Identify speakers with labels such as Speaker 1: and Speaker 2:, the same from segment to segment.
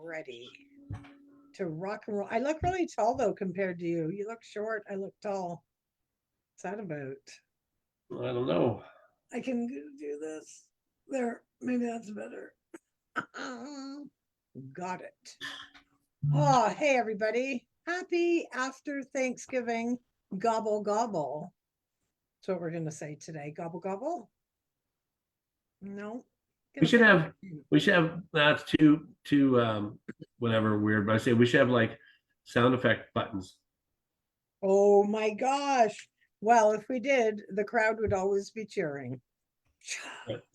Speaker 1: ready to rock and roll. I look really tall though compared to you. You look short. I look tall. What's that about?
Speaker 2: I don't know.
Speaker 1: I can do this. There, maybe that's better. Got it. Oh, hey everybody. Happy after Thanksgiving. Gobble gobble. That's what we're gonna say today. Gobble gobble. No.
Speaker 2: We
Speaker 1: Gonna
Speaker 2: should
Speaker 1: say
Speaker 2: have we should have that's too whatever weird, but I say we should have like sound effect buttons.
Speaker 1: oh my gosh. Well, if we did, the crowd would always be cheering.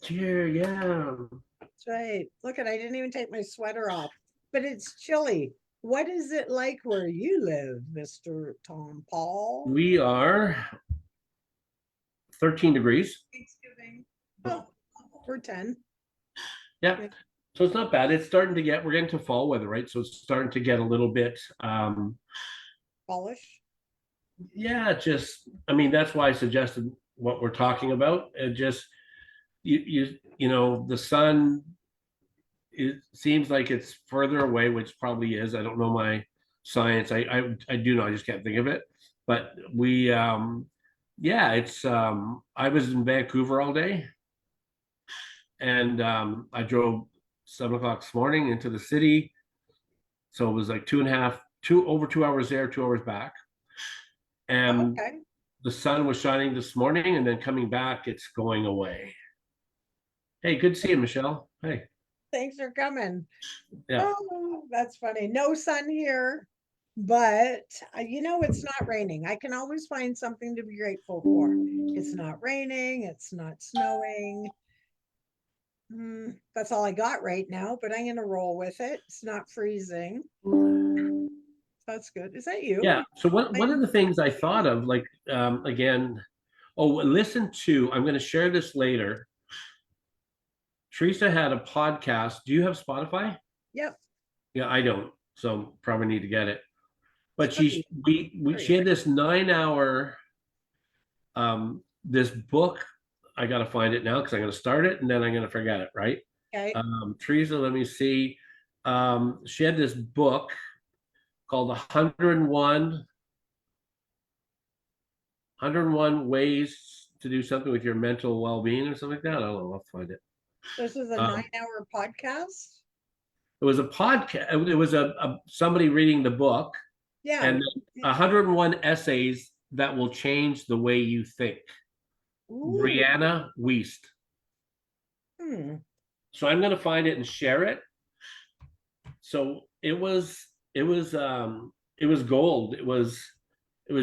Speaker 2: Cheer, yeah.
Speaker 1: That's right. Look at I didn't even take my sweater off, but it's chilly. What is it like where you live, Mr. Tom Paul?
Speaker 2: We are 13 degrees.
Speaker 1: Thanksgiving. Oh, we're 10.
Speaker 2: Yeah. So it's not bad. It's starting to we're getting to fall weather, right? So it's starting to get a little bit
Speaker 1: Polish.
Speaker 2: yeah, just I mean that's why I suggested what we're talking about. It just you know, the sun, it seems like it's further away, which probably is. I don't know my science. I do know, I just can't think of it. But we yeah, it's I was in Vancouver all day, and I drove 7 o'clock this morning into the city. So it was like over 2 hours there, 2 hours back. And
Speaker 1: Okay.
Speaker 2: the sun was shining this morning, and then coming back, it's going away. Hey, good to see you, Michelle. Hey,
Speaker 1: Thanks for coming.
Speaker 2: yeah.
Speaker 1: Oh, that's funny. No sun here, but it's not raining. I can always find something to be grateful for. It's not raining, it's not snowing. That's all I got right now, but I'm going to roll with it. It's not freezing. That's good. Is that you?
Speaker 2: Yeah. So one of the things I thought of, like again, oh, listen to, I'm going to share this later. Teresa had a podcast. Do you have Spotify?
Speaker 1: Yep.
Speaker 2: Yeah, I don't. So probably need to get it. But
Speaker 1: It's free.
Speaker 2: she had this 9 hour this book. I gotta find it now because I'm gonna start it and then I'm gonna forget it, right?
Speaker 1: Okay.
Speaker 2: Teresa, let me see. She had this book called 101 ways to do something with your mental well-being or something like that. I don't know. I'll find it.
Speaker 1: This is a
Speaker 2: Um,
Speaker 1: 9-hour podcast.
Speaker 2: it was a podcast. It was a somebody reading the book,
Speaker 1: Yeah.
Speaker 2: and 101 essays that will change the way you think.
Speaker 1: Ooh.
Speaker 2: Brianna Wiest.
Speaker 1: Hmm.
Speaker 2: So I'm going to find it and share it. So it was gold. It was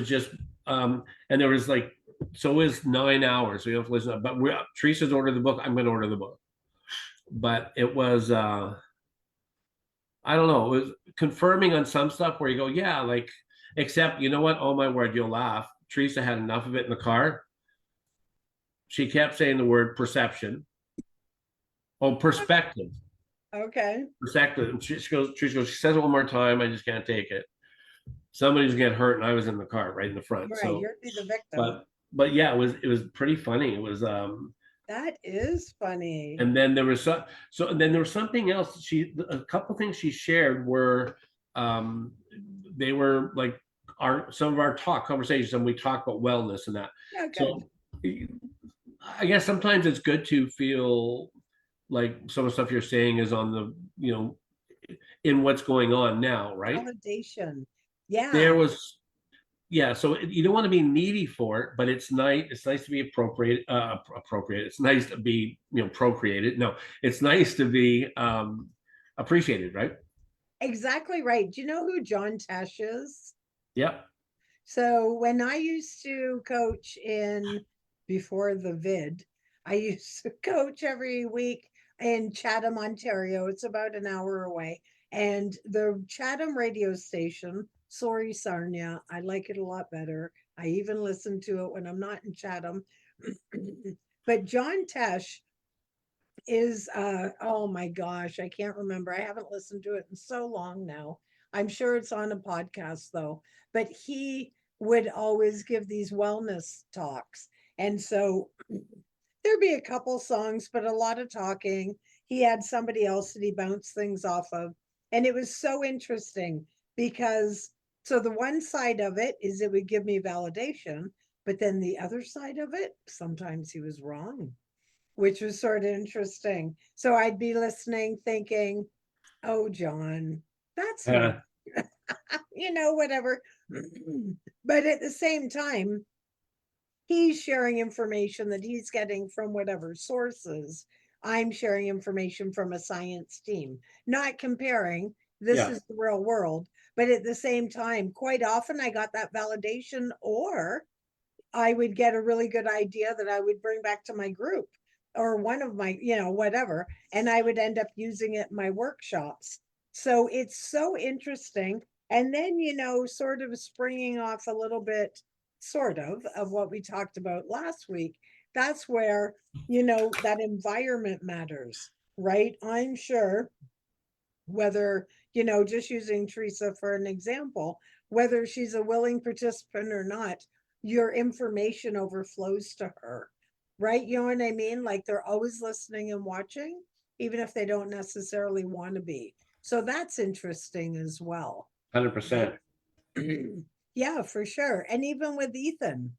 Speaker 2: just and there was like, so it was 9 hours. So you have to listen. But Teresa's ordered the book. I'm going to order the book. But it was I don't know. It was confirming on some stuff where you go, yeah, like, except you know what? Oh my word, you'll laugh. Teresa had enough of it in the car. She kept saying the word perception. Oh, perspective.
Speaker 1: Okay.
Speaker 2: Perspective. And she says it one more time. I just can't take it. Somebody's getting hurt, and I was in the car right in the front.
Speaker 1: Right.
Speaker 2: So,
Speaker 1: You're the victim.
Speaker 2: but yeah, it was pretty funny. It was
Speaker 1: That is funny.
Speaker 2: and then there was and then there was something else. A couple things she shared were um they were like some of our conversations, and we talk about wellness and that.
Speaker 1: Yeah, good.
Speaker 2: So I guess sometimes it's good to feel like some of the stuff you're saying is on the, in what's going on now, right?
Speaker 1: Validation. Yeah.
Speaker 2: There was, yeah. So you don't want to be needy for it, but it's nice. It's nice to be appropriate. Appropriate. It's nice to be, procreated. No, it's nice to be appreciated, right?
Speaker 1: Exactly right. Do you know who John Tesh is?
Speaker 2: Yep.
Speaker 1: So when I used to coach before the vid, I used to coach every week in Chatham, Ontario. It's about an hour away. And the Chatham radio station, sorry, Sarnia, I like it a lot better. I even listen to it when I'm not in Chatham. But John Tesh is oh my gosh, I can't remember. I haven't listened to it in so long now. I'm sure it's on a podcast though, but he would always give these wellness talks. And so there'd be a couple songs, but a lot of talking. He had somebody else that he bounced things off of. And it was so interesting because so the one side of it is it would give me validation, but then the other side of it, sometimes he was wrong, which was sort of interesting. So I'd be listening thinking, oh, John, that's not,
Speaker 2: Uh,
Speaker 1: whatever. But at the same time, he's sharing information that he's getting from whatever sources. I'm sharing information from a science team, not comparing. This
Speaker 2: yeah,
Speaker 1: is the real world. But at the same time, quite often I got that validation, or I would get a really good idea that I would bring back to my group or one of my, whatever, and I would end up using it in my workshops. So it's so interesting. And then, sort of springing off a little bit, sort of what we talked about last week, that's where, that environment matters, right? I'm sure whether, just using Teresa for an example, whether she's a willing participant or not, your information overflows to her, right? You know what I mean? Like they're always listening and watching, even if they don't necessarily want to be. So that's interesting as well.
Speaker 2: 100%.
Speaker 1: Yeah, for sure. And even with Ethan,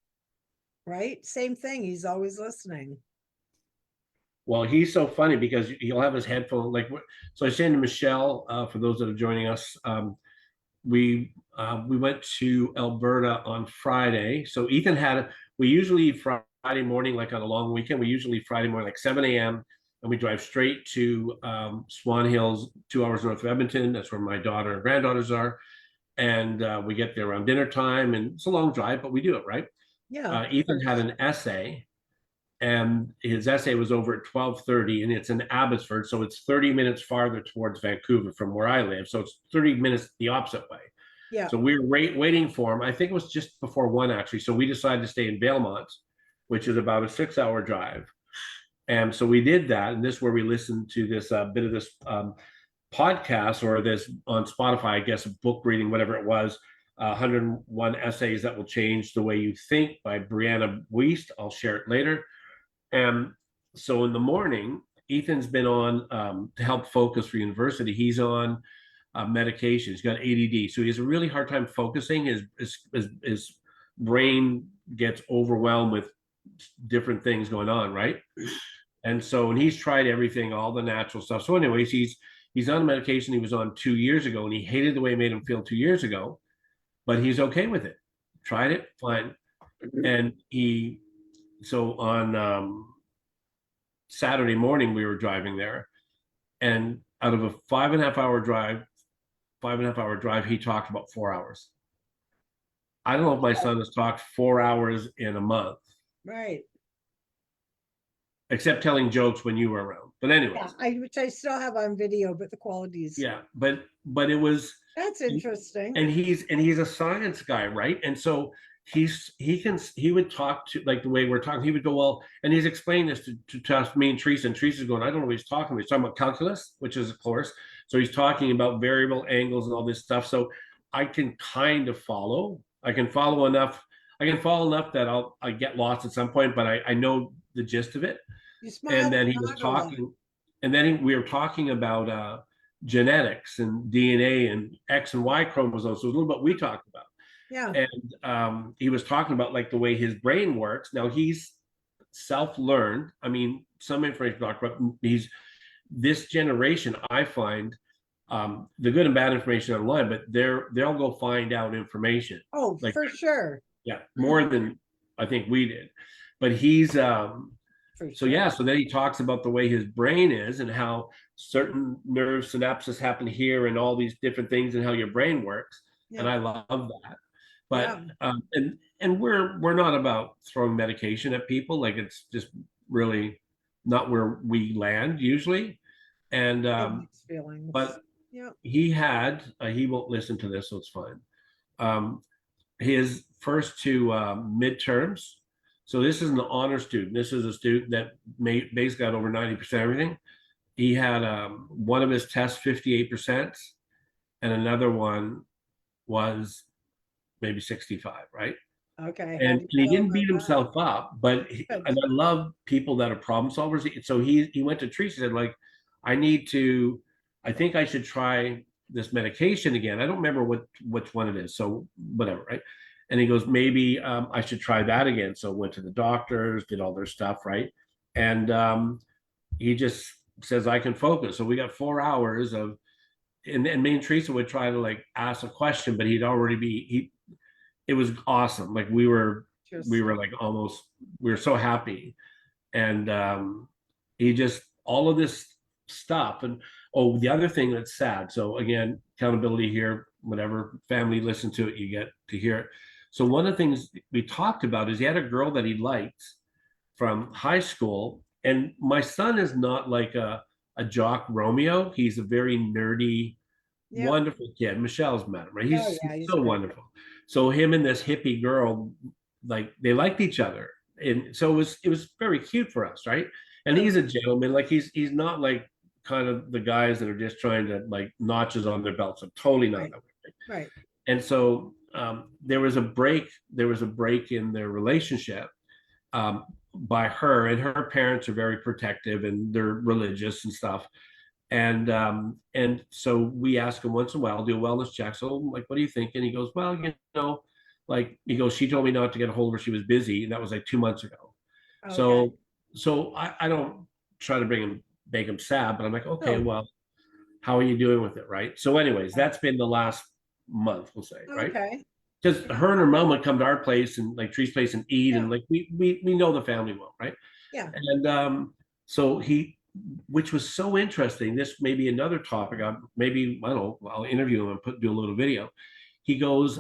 Speaker 1: right? Same thing. He's always listening.
Speaker 2: Well, he's so funny because he'll have his headphone so I was saying to Michelle, for those that are joining us, we went to Alberta on Friday. So Ethan we usually Friday morning, like on a long weekend, we usually Friday morning, like 7 a.m. and we drive straight to Swan Hills, 2 hours north of Edmonton. That's where my daughter and granddaughters are. And we get there around dinner time, and it's a long drive, but we do it, right?
Speaker 1: Yeah.
Speaker 2: Ethan had an essay, and his essay was over at 12:30, and it's in Abbotsford, so it's 30 minutes farther towards Vancouver from where I live. So it's 30 minutes the opposite way.
Speaker 1: Yeah.
Speaker 2: So we were waiting for him. I think it was just before 1, actually. So we decided to stay in Valemount, which is about a 6-hour drive. And so we did that. And this is where we listened to this bit of this podcast, or this on Spotify, I guess, book reading, whatever it was, 101 Essays That Will Change the Way You Think by Brianna Wiest. I'll share it later. And so in the morning, Ethan's been on to help focus for university. He's on medication. He's got ADD, so he has a really hard time focusing. His brain gets overwhelmed with different things going on, right? And so, and he's tried everything, all the natural stuff. So, anyways, he's on medication he was on 2 years ago, and he hated the way it made him feel 2 years ago, but he's okay with it. Tried it, fine. And so on Saturday morning, we were driving there, and out of a 5.5-hour drive, he talked about 4 hours. I don't know if my son has talked 4 hours in a month,
Speaker 1: Right.
Speaker 2: except telling jokes when you were around. But anyways,
Speaker 1: Yeah, which I still have on video, but the quality's
Speaker 2: yeah, but it was,
Speaker 1: that's interesting.
Speaker 2: and he's a science guy, right? And so he would talk to, like the way we're talking, he would go, well, and he's explaining this to us, me and Teresa's going, I don't know what he's talking about. He's talking about calculus, which is a course. So he's talking about variable angles and all this stuff. So I can kind of follow. I can follow enough that I get lost at some point, but I know the gist of it. And then he was talking, and then we were talking about genetics and DNA and X and Y chromosomes. So a little bit we talked about.
Speaker 1: Yeah.
Speaker 2: And he was talking about like the way his brain works. Now he's self-learned. I mean, some information talked about this generation, I find the good and bad information online, but they'll go find out information.
Speaker 1: Oh,
Speaker 2: like,
Speaker 1: for sure.
Speaker 2: Yeah, more than I think we did. But he's so yeah, so then he talks about the way his brain is and how certain nerve synapses happen here and all these different things and how your brain works.
Speaker 1: Yeah.
Speaker 2: And I love that. But and we're not about throwing medication at people. Like, it's just really not where we land usually. And but he won't listen to this, so it's fine. His first 2 midterms. So this is an honor student. This is a student that basically got over 90% everything. He had one of his tests 58%, and another one was maybe 65, right?
Speaker 1: Okay.
Speaker 2: And he didn't beat himself up, and I love people that are problem solvers. So he went to Teresa and said, like, I think I should try this medication again. I don't remember which one it is. So whatever, right? And he goes, maybe I should try that again. So went to the doctors, did all their stuff, right? And he just says I can focus. So we got 4 hours of, and me and Teresa would try to like ask a question, but he'd already be he. It was awesome. Like we were like almost, we were so happy, and he just, all of this stuff. And oh, the other thing that's sad. So again, accountability here. Whatever family listen to it, you get to hear it. So one of the things we talked about is he had a girl that he liked from high school, and my son is not like a jock Romeo. He's a very nerdy,
Speaker 1: Yep.
Speaker 2: wonderful kid. Michelle's met him, right? He's,
Speaker 1: Oh, yeah,
Speaker 2: he's
Speaker 1: he's
Speaker 2: so
Speaker 1: great.
Speaker 2: wonderful. So him and this hippie girl, like they liked each other, and so it was very cute for us, right? And he's a gentleman. Like he's not like kind of the guys that are just trying to like notches on their belts. I'm totally not
Speaker 1: Right.
Speaker 2: that way.
Speaker 1: Right.
Speaker 2: And so there was a break. There was a break in their relationship by her, and her parents are very protective and they're religious and stuff. And so we ask him once in a while, do a wellness check. So like, what do you think? And he goes, well, like he goes, she told me not to get a hold of her. She was busy. And that was like 2 months ago.
Speaker 1: Okay.
Speaker 2: So I don't try to make him sad, but I'm like, okay, well, how are you doing with it? Right. So anyways, that's been the last month, we'll say, right?
Speaker 1: Okay.
Speaker 2: Because her and her mom would come to our place and like Tree's place and eat,
Speaker 1: Yeah.
Speaker 2: and like we know the family well, right?
Speaker 1: Yeah.
Speaker 2: And so he, which was so interesting. This may be another topic. Maybe I don't know. I'll interview him and do a little video. He goes,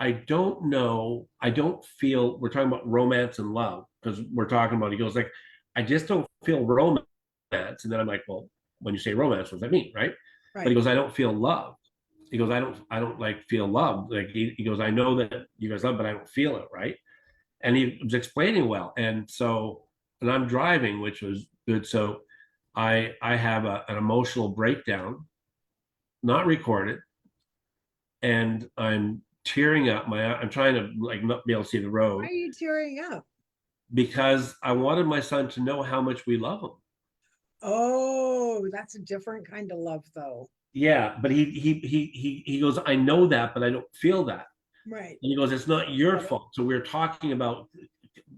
Speaker 2: I don't know. I don't feel. We're talking about romance and love because we're talking about. He goes like, I just don't feel romance. And then I'm like, well, when you say romance, what does that mean, right? But he goes, I don't feel love. He goes, I don't like feel love. Like he goes, I know that you guys love, but I don't feel it, right? And he was explaining well. And so, and I'm driving, which was good. So I have an emotional breakdown, not recorded, and I'm tearing up. I'm trying to like not be able to see the road.
Speaker 1: Why are you tearing up?
Speaker 2: Because I wanted my son to know how much we love him.
Speaker 1: Oh, that's a different kind of love, though.
Speaker 2: Yeah, but he goes, I know that, but I don't feel that.
Speaker 1: Right.
Speaker 2: And he goes, it's not your fault. So we we're talking about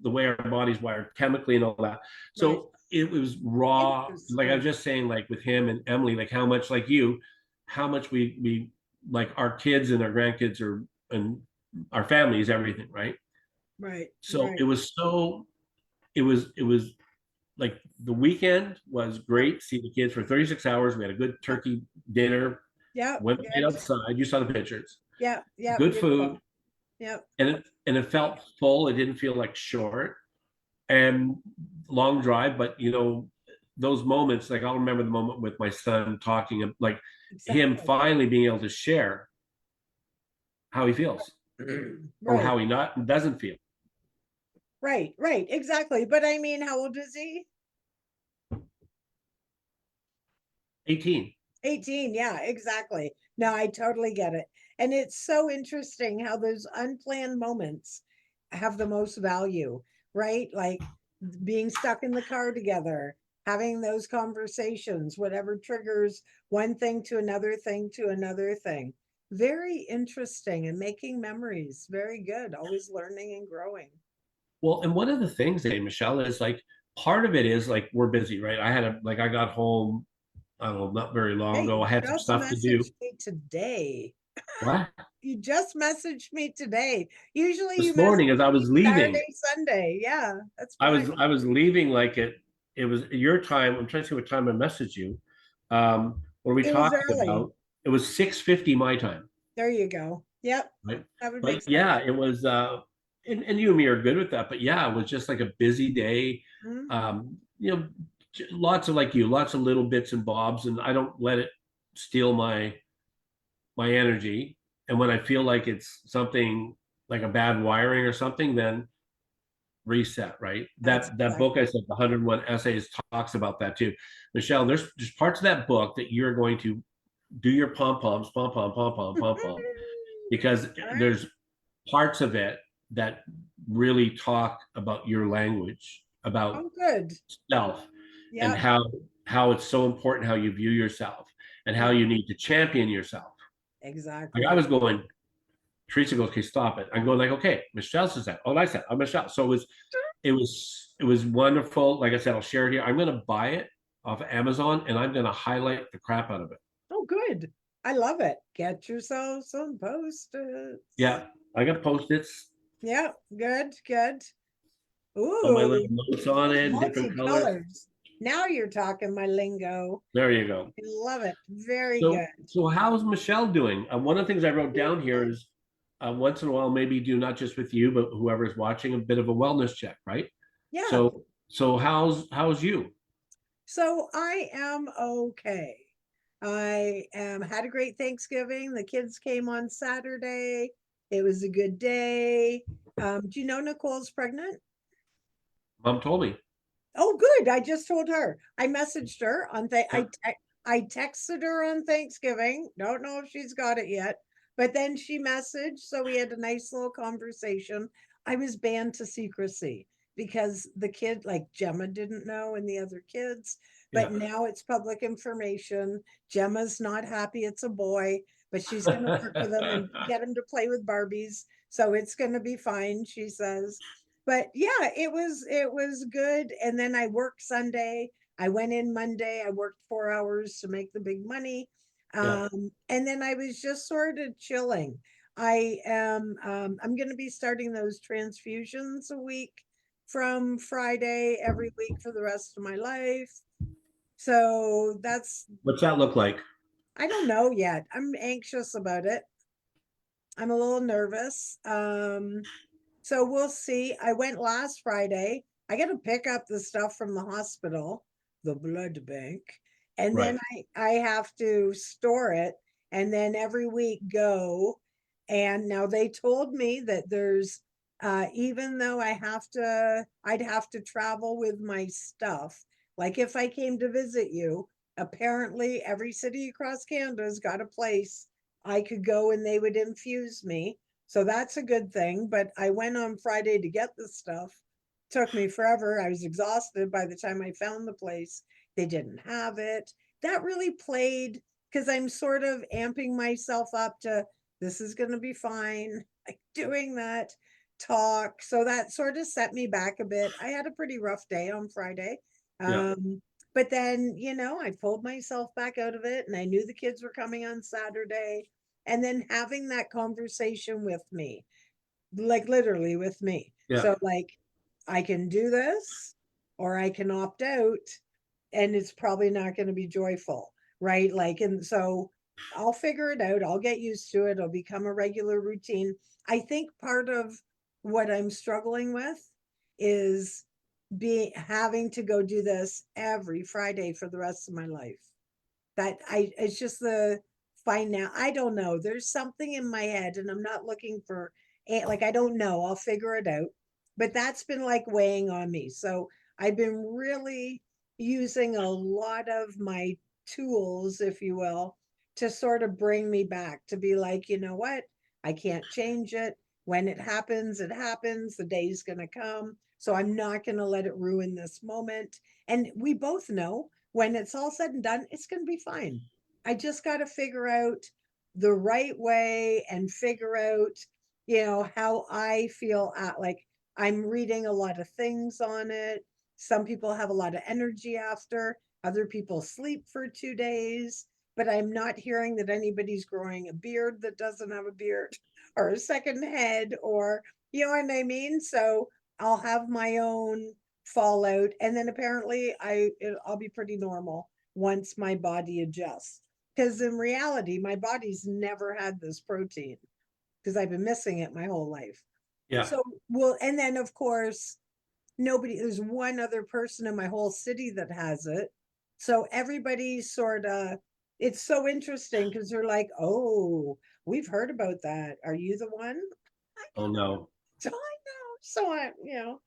Speaker 2: the way our body's wired chemically and all that. So
Speaker 1: Right.
Speaker 2: it was raw. Like I was just saying, like with him and Emily, like how much, like you, how much we like our kids and our grandkids are, and our families, everything, right?
Speaker 1: Right.
Speaker 2: So
Speaker 1: right.
Speaker 2: it was like the weekend was great. See the kids for 36 hours. We had a good turkey dinner.
Speaker 1: Yeah.
Speaker 2: Went right outside. You saw the pictures.
Speaker 1: Yeah. Yeah.
Speaker 2: Good food.
Speaker 1: Yeah.
Speaker 2: And it felt full. It didn't feel like short and long drive. But those moments, like I'll remember the moment with my son talking, like him finally being able to share how he feels or how he doesn't feel.
Speaker 1: Right. Exactly. But I mean, how old is he?
Speaker 2: 18.
Speaker 1: 18. Yeah, exactly. No, I totally get it. And it's so interesting how those unplanned moments have the most value, right? Like being stuck in the car together, having those conversations, whatever triggers one thing to another thing to another thing. Very interesting, and making memories. Very good. Always learning and growing.
Speaker 2: Well, and one of the things, Michelle, is like part of it is like we're busy, right? I got home, I don't know, not very long ago. I had some stuff to do.
Speaker 1: Me today.
Speaker 2: What?
Speaker 1: You just messaged me today. Usually
Speaker 2: this morning as I was leaving.
Speaker 1: Saturday, Sunday. Yeah, that's fine.
Speaker 2: I was leaving like it was your time. I'm trying to see what time I messaged you. What are we talking about? It was 6:50 my time.
Speaker 1: There you go. Yep.
Speaker 2: Right.
Speaker 1: That would
Speaker 2: make sense. Yeah, it was and you and me are good with that, but yeah, it was just like a busy day. Lots of lots of little bits and bobs, and I don't let it steal my energy. And when I feel like it's something like a bad wiring or something, then reset, right? That book I said, the 101 Essays, talks about that too. Michelle, there's parts of that book that you're going to do your pom-poms, pom-pom, because there's parts of it that really talk about your language, about self, and how it's so important how you view yourself. and how you need to champion yourself.
Speaker 1: Exactly.
Speaker 2: Like I was going, Teresa goes, okay, stop it. I'm going like, okay, Michelle says that. Oh, and I said, I'm Michelle. So it was wonderful. Like I said, I'll share it here. I'm gonna buy it off of Amazon and I'm gonna highlight the crap out of it.
Speaker 1: Oh, good. I love it. Get yourself some post-its.
Speaker 2: Yeah, I got Post-its,
Speaker 1: Yeah, good, good.
Speaker 2: all my little
Speaker 1: Ooh,
Speaker 2: notes on it, different colors.
Speaker 1: multicolors. Now you're talking my lingo.
Speaker 2: There you go.
Speaker 1: I love it. Very
Speaker 2: So,
Speaker 1: good.
Speaker 2: so how's Michelle doing? One of the things I wrote down here is once in a while, maybe do not just with you, but whoever's watching, a bit of a wellness check, right?
Speaker 1: Yeah.
Speaker 2: So how's you?
Speaker 1: So I am okay. I had a great Thanksgiving. The kids came on Saturday. It was a good day. Do you know Nicole's pregnant?
Speaker 2: Mom told me.
Speaker 1: Oh, good. I just told her. I messaged her on
Speaker 2: Yeah.
Speaker 1: I texted her on Thanksgiving. Don't know if she's got it yet, but then she messaged, so we had a nice little conversation. I was banned to secrecy because the kid, like Gemma, didn't know and the other kids, but
Speaker 2: Yeah.
Speaker 1: now it's public information. Gemma's not happy it's a boy, but she's going to work with him and get him to play with Barbies, so it's going to be fine, she says. But yeah, it was good. And then I worked Sunday. I went in Monday. I worked 4 hours to make the big money.
Speaker 2: Yeah.
Speaker 1: And then I was just sort of chilling. I'm going to be starting those transfusions a week from Friday every week for the rest of my life. So that's,
Speaker 2: What's that look like?
Speaker 1: I don't know yet. I'm anxious about it. I'm a little nervous. So we'll see. I went last Friday. I got to pick up the stuff from the hospital, the blood bank, and then
Speaker 2: Right.
Speaker 1: I have to store it and then every week go. And now they told me that there's even though I'd have to travel with my stuff. Like if I came to visit you, apparently every city across Canada's got a place I could go and they would infuse me, so that's a good thing. But I went on Friday to get the stuff. Took me forever. I was exhausted by the time I found the place. They didn't have it. That really played because I'm sort of amping myself up to this is going to be fine. Like doing that talk. So that sort of set me back a bit. I had a pretty rough day on Friday.
Speaker 2: Yeah.
Speaker 1: But then, I pulled myself back out of it and I knew the kids were coming on Saturday, and then having that conversation with me, like literally with me.
Speaker 2: Yeah.
Speaker 1: So like I can do this or I can opt out and it's probably not going to be joyful, right? Like, and so I'll figure it out. I'll get used to it. It'll become a regular routine. I think part of what I'm struggling with is having to go do this every Friday for the rest of my life. It's just the find now. I don't know. There's something in my head, and I'm not looking for like I don't know. I'll figure it out. But that's been like weighing on me. So I've been really using a lot of my tools, if you will, to sort of bring me back to be like, you know what? I can't change it. When it happens, it happens. The day's going to come. So I'm not going to let it ruin this moment. And we both know when it's all said and done, it's going to be fine. I just got to figure out the right way and figure out, how I feel at like I'm reading a lot of things on it. Some people have a lot of energy after, other people sleep for 2 days, but I'm not hearing that anybody's growing a beard that doesn't have a beard or a second head or, you know what I mean? So I'll have my own fallout, and then apparently I'll be pretty normal once my body adjusts, because in reality my body's never had this protein because I've been missing it my whole life.
Speaker 2: Yeah.
Speaker 1: So well, and then of course there's one other person in my whole city that has it, so everybody sort of, it's so interesting because they're like, oh, we've heard about that, are you the one?
Speaker 2: Oh no.
Speaker 1: So I know, so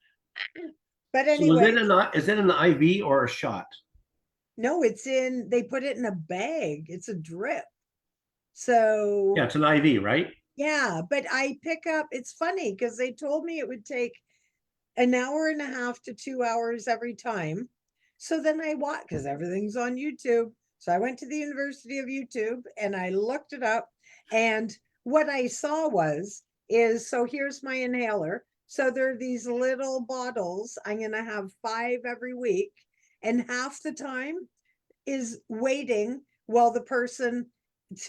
Speaker 1: but
Speaker 2: So
Speaker 1: anyway.
Speaker 2: is it an IV or a shot?
Speaker 1: No, they put it in a bag. It's a drip.
Speaker 2: Yeah,
Speaker 1: So,
Speaker 2: it's an IV, right?
Speaker 1: yeah, but it's funny because they told me it would take an hour and a half to 2 hours every time. So then I watch because everything's on YouTube. So I went to the University of YouTube and I looked it up. And what I saw so here's my inhaler. So there are these little bottles. I'm going to have 5 every week. And half the time is waiting while the person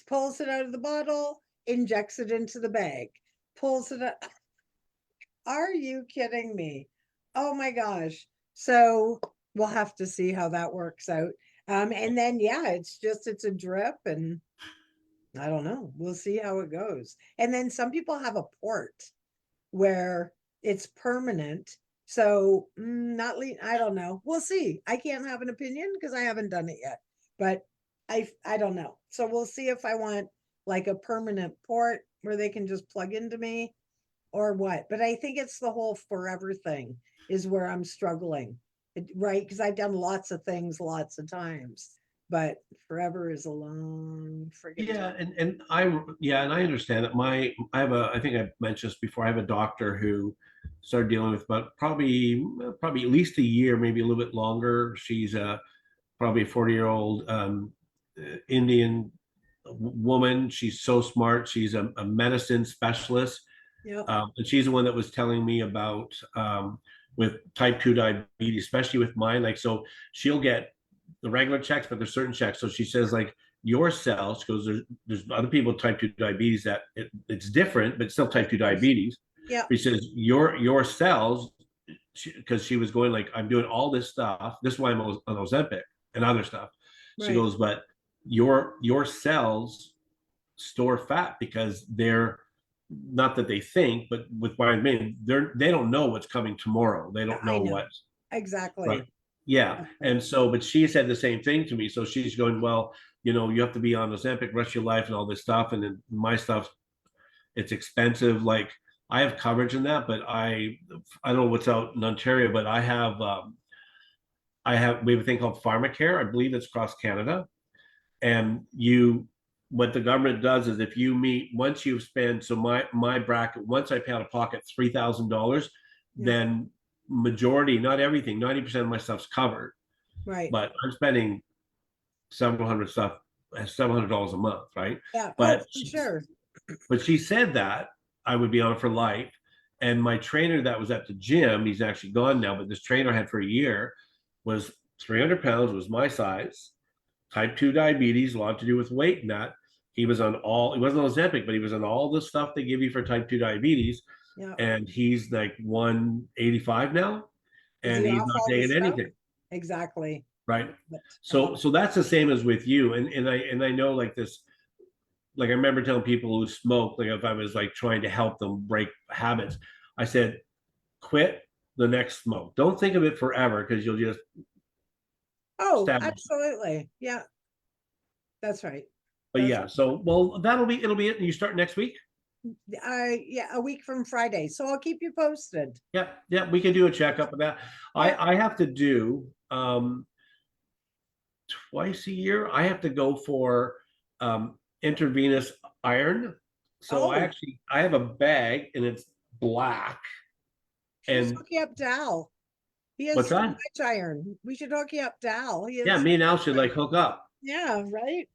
Speaker 1: pulls it out of the bottle, injects it into the bag, pulls it out. Are you kidding me? Oh my gosh. So we'll have to see how that works out. And then, yeah, it's a drip and I don't know. We'll see how it goes. And then some people have a port where it's permanent. So I don't know. We'll see. I can't have an opinion because I haven't done it yet, but I don't know. So we'll see if I want like a permanent port where they can just plug into me or what. But I think it's the whole forever thing is where I'm struggling, right? Because I've done lots of things lots of times, but forever is a long friggin'
Speaker 2: Yeah,
Speaker 1: time.
Speaker 2: and I understand that I think I mentioned this before. I have a doctor who started dealing with about probably at least a year, maybe a little bit longer. She's probably a 40-year-old Indian woman. She's so smart. She's a medicine specialist.
Speaker 1: Yeah.
Speaker 2: And she's the one that was telling me about with type 2 diabetes, especially with mine. Like, so she'll get the regular checks, but there's certain checks. So she says, like, your cells, because there's other people with type 2 diabetes that it's different, but still type 2 diabetes.
Speaker 1: Yeah.
Speaker 2: He says, your cells, because she was going, like, I'm doing all this stuff. This is why I'm on Ozempic and other stuff. She
Speaker 1: Right.
Speaker 2: goes, but your cells store fat because they're not that they think, but with what I mean, they don't know what's coming tomorrow. They don't
Speaker 1: I
Speaker 2: know
Speaker 1: know.
Speaker 2: what.
Speaker 1: Exactly.
Speaker 2: Right. Yeah. And so, but she said the same thing to me. So she's going, well, you have to be on Ozempic rest of your life and all this stuff. And then my stuff, it's expensive. Like, I have coverage in that, but I don't know what's out in Ontario, but we have a thing called PharmaCare. I believe it's across Canada. And what the government does is if you meet, once you've spent, so my bracket, once I pay out of pocket $3,000,
Speaker 1: Yeah.
Speaker 2: then majority, not everything, 90% of my stuff's covered.
Speaker 1: Right.
Speaker 2: But I'm spending $700 a month, right?
Speaker 1: Yeah.
Speaker 2: But
Speaker 1: Oh, for sure.
Speaker 2: but she said that I would be on it for life. And my trainer that was at the gym, he's actually gone now, but this trainer I had for a year was 300 pounds, was my size, type 2 diabetes, a lot to do with weight and that. He wasn't on Ozempic, but he was on all the stuff they give you for type 2 diabetes.
Speaker 1: Yeah.
Speaker 2: And he's like 185 now,
Speaker 1: Is
Speaker 2: and
Speaker 1: he
Speaker 2: he's
Speaker 1: off
Speaker 2: not
Speaker 1: all the
Speaker 2: taking
Speaker 1: stuff?
Speaker 2: anything.
Speaker 1: Exactly.
Speaker 2: Right.
Speaker 1: But,
Speaker 2: So that's the same as with you. And I know, like, this, like, I remember telling people who smoke, like, if I was like trying to help them break habits, I said, quit the next smoke. Don't think of it forever because you'll just
Speaker 1: oh,
Speaker 2: stab.
Speaker 1: absolutely. Yeah. That's right.
Speaker 2: But
Speaker 1: That's
Speaker 2: yeah, so well, it'll be it. And you start next week.
Speaker 1: yeah, a week from Friday. So I'll keep you posted.
Speaker 2: Yeah, we can do a checkup of that.
Speaker 1: Yeah.
Speaker 2: I have to do twice a year. I have to go for intravenous iron. So
Speaker 1: Oh.
Speaker 2: I have a bag and it's black.
Speaker 1: Just
Speaker 2: And
Speaker 1: hook you up to Al. He has
Speaker 2: what's
Speaker 1: so
Speaker 2: that?
Speaker 1: much iron. We should hook you up to Al.
Speaker 2: Yeah, me and Al should like hook up.
Speaker 1: Yeah, right.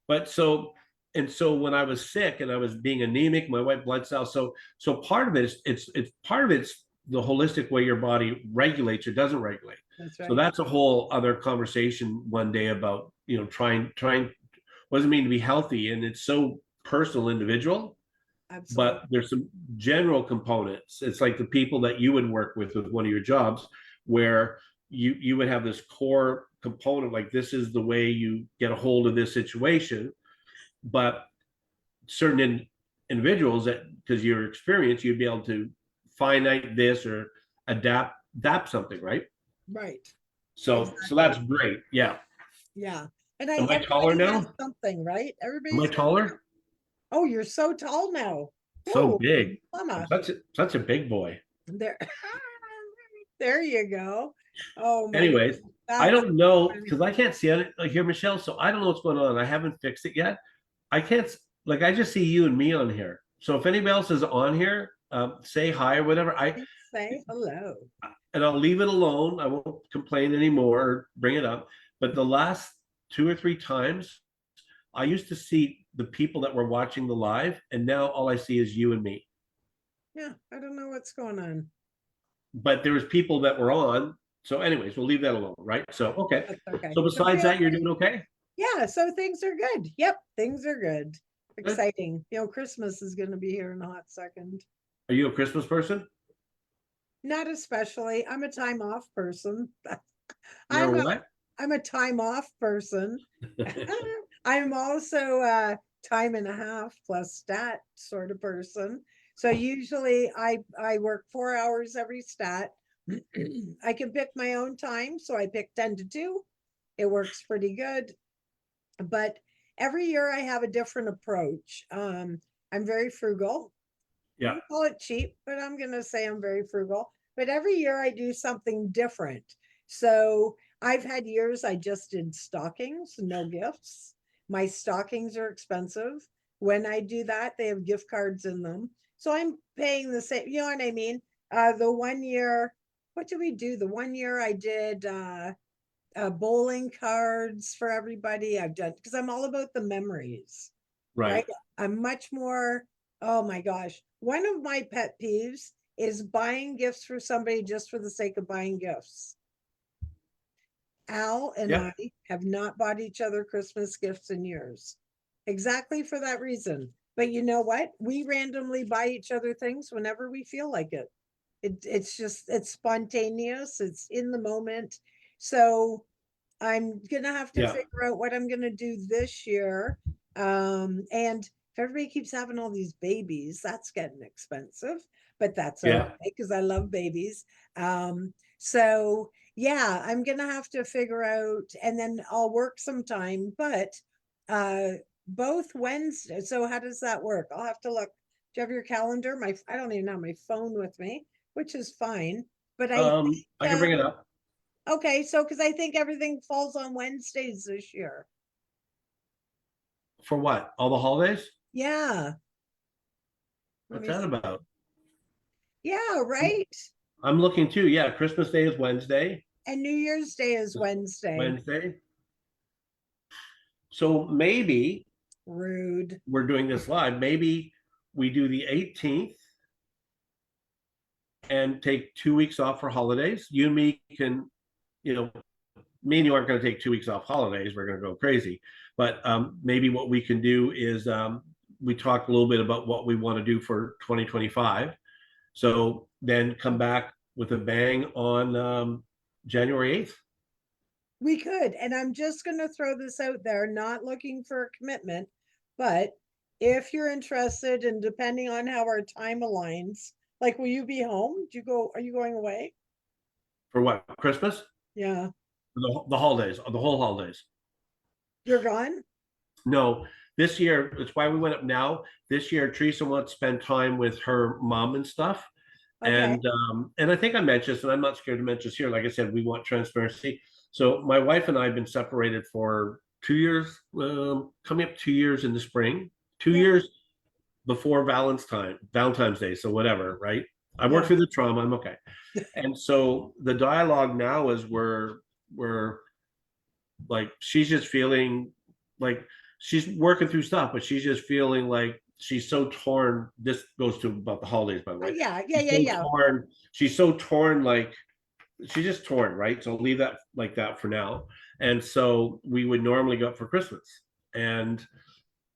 Speaker 2: But so when I was sick and I was being anemic, my white blood cells. So part of it is it's part of it's the holistic way your body regulates or doesn't regulate.
Speaker 1: That's right.
Speaker 2: So that's a whole other conversation one day about trying what does it mean to be healthy, and it's so personal, individual.
Speaker 1: Absolutely.
Speaker 2: But there's some general components. It's like the people that you would work with one of your jobs, where you would have this core component, like, this is the way you get a hold of this situation. But certain individuals, that because your experience, you'd be able to finite this or adapt something, right?
Speaker 1: Right.
Speaker 2: So
Speaker 1: Exactly.
Speaker 2: so that's great. Yeah.
Speaker 1: Yeah. And
Speaker 2: Am I taller
Speaker 1: everybody has
Speaker 2: now?
Speaker 1: something, right?
Speaker 2: Am I
Speaker 1: Everybody's
Speaker 2: taller?
Speaker 1: Oh, you're so tall now.
Speaker 2: So
Speaker 1: Ooh,
Speaker 2: big.
Speaker 1: mama.
Speaker 2: I'm such a big boy.
Speaker 1: There. There you go. Oh my
Speaker 2: Anyways,
Speaker 1: goodness.
Speaker 2: I
Speaker 1: That's
Speaker 2: don't know
Speaker 1: funny.
Speaker 2: because I can't see it like here, Michelle. So I don't know what's going on. I haven't fixed it yet. I can't like I just see you and me on here. So if anybody else is on here, say hi or whatever.
Speaker 1: Say hello.
Speaker 2: And I'll leave it alone. I won't complain anymore or bring it up. But the last 2 or 3 times, I used to see the people that were watching the live, and now all I see is you and me.
Speaker 1: Yeah, I don't know what's going on.
Speaker 2: But there was people that were on. So, anyways, we'll leave that alone, right? So, okay.
Speaker 1: That's okay.
Speaker 2: So
Speaker 1: So
Speaker 2: besides
Speaker 1: feel
Speaker 2: that, you're
Speaker 1: free.
Speaker 2: doing okay?
Speaker 1: Yeah, so things are good. Yep, things are good.
Speaker 2: Good.
Speaker 1: Exciting. You know, Christmas is going to be here in a hot second.
Speaker 2: Are you a Christmas person?
Speaker 1: Not especially. I'm a time off person.
Speaker 2: You're
Speaker 1: I'm a
Speaker 2: what?
Speaker 1: I'm a time off person. I'm also a time and a half plus stat sort of person. So usually I work 4 hours every stat. I can pick my own time, so I pick 10 to 2. It works pretty good. But every year I have a different approach. I'm very frugal.
Speaker 2: Yeah.
Speaker 1: You call it cheap, but I'm going to say I'm very frugal. But every year I do something different. So I've had years I just did stockings, no gifts. My stockings are expensive. When I do that, they have gift cards in them. So I'm paying the same, you know what I mean? The one year, what did we do? The one year I did bowling cards for everybody. I've done because I'm all about the memories, right?
Speaker 2: Right.
Speaker 1: I'm much more, oh my gosh. One of my pet peeves is buying gifts for somebody just for the sake of buying gifts. Al and
Speaker 2: Yeah.
Speaker 1: I have not bought each other Christmas gifts in years, exactly for that reason. But you know what? We randomly buy each other things whenever we feel like it. It's just, it's spontaneous, it's in the moment. So I'm gonna have to
Speaker 2: Yeah.
Speaker 1: figure out what I'm gonna do this year. And if everybody keeps having all these babies, that's getting expensive, but that's okay
Speaker 2: Yeah.
Speaker 1: because I love babies. So yeah, I'm gonna have to figure out, and then I'll work some time, but uh both Wednesday. So how does that work? I'll have to look. Do you have your calendar? I don't even have my phone with me, which is fine. But I think
Speaker 2: I can bring it up.
Speaker 1: okay, so because I think everything falls on Wednesdays this year.
Speaker 2: For what? All the holidays?
Speaker 1: Yeah. Let
Speaker 2: What's
Speaker 1: me
Speaker 2: that
Speaker 1: see.
Speaker 2: about?
Speaker 1: Yeah, right.
Speaker 2: I'm looking too. Yeah, Christmas Day is Wednesday.
Speaker 1: And New Year's Day is Wednesday.
Speaker 2: Wednesday. So maybe
Speaker 1: Rude.
Speaker 2: we're doing this live. Maybe we do the 18th and take 2 weeks off for holidays. You and me can, you know, me and you aren't going to take 2 weeks off holidays. We're going to go crazy. But maybe what we can do is we talk a little bit about what we want to do for 2025. So then come back with a bang on January 8th.
Speaker 1: We could. And I'm just going to throw this out there, not looking for a commitment, but if you're interested and depending on how our time aligns, like, will you be home? Do you go, are you going away?
Speaker 2: For what? Christmas?
Speaker 1: Yeah.
Speaker 2: The holidays, the whole holidays.
Speaker 1: You're gone?
Speaker 2: No, this year, it's why we went up now. This year, Teresa wants to spend time with her mom and stuff.
Speaker 1: Okay.
Speaker 2: And I think I mentioned this, and I'm not scared to mention this here. Like I said, we want transparency. So my wife and I have been separated for 2 years, coming up 2 years in the spring, 2 years before Valentine's Day. So whatever, right? I worked
Speaker 1: Yeah.
Speaker 2: through the trauma. I'm okay. And so the dialogue now is we're like she's just feeling like she's working through stuff, but she's just feeling like she's so torn. This goes to about the holidays, by the way.
Speaker 1: Yeah. Yeah.
Speaker 2: She's
Speaker 1: Yeah.
Speaker 2: so
Speaker 1: Yeah.
Speaker 2: torn. She's so torn, like she's just torn, right? So leave that like that for now. And so we would normally go up for Christmas, and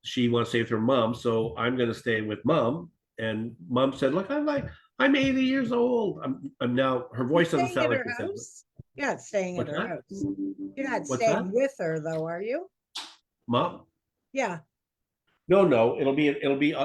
Speaker 2: she wants to stay with her mom, so I'm going to stay with mom. And mom said, "Look, I'm 80 years old. I'm now." Her
Speaker 1: You're
Speaker 2: voice doesn't
Speaker 1: staying
Speaker 2: sound
Speaker 1: at
Speaker 2: like
Speaker 1: her
Speaker 2: this.
Speaker 1: house? You're not staying at
Speaker 2: What's
Speaker 1: her
Speaker 2: that?
Speaker 1: house. You're not
Speaker 2: What's that?
Speaker 1: staying with her though, are you?
Speaker 2: Mom?
Speaker 1: Yeah.
Speaker 2: No. It'll be.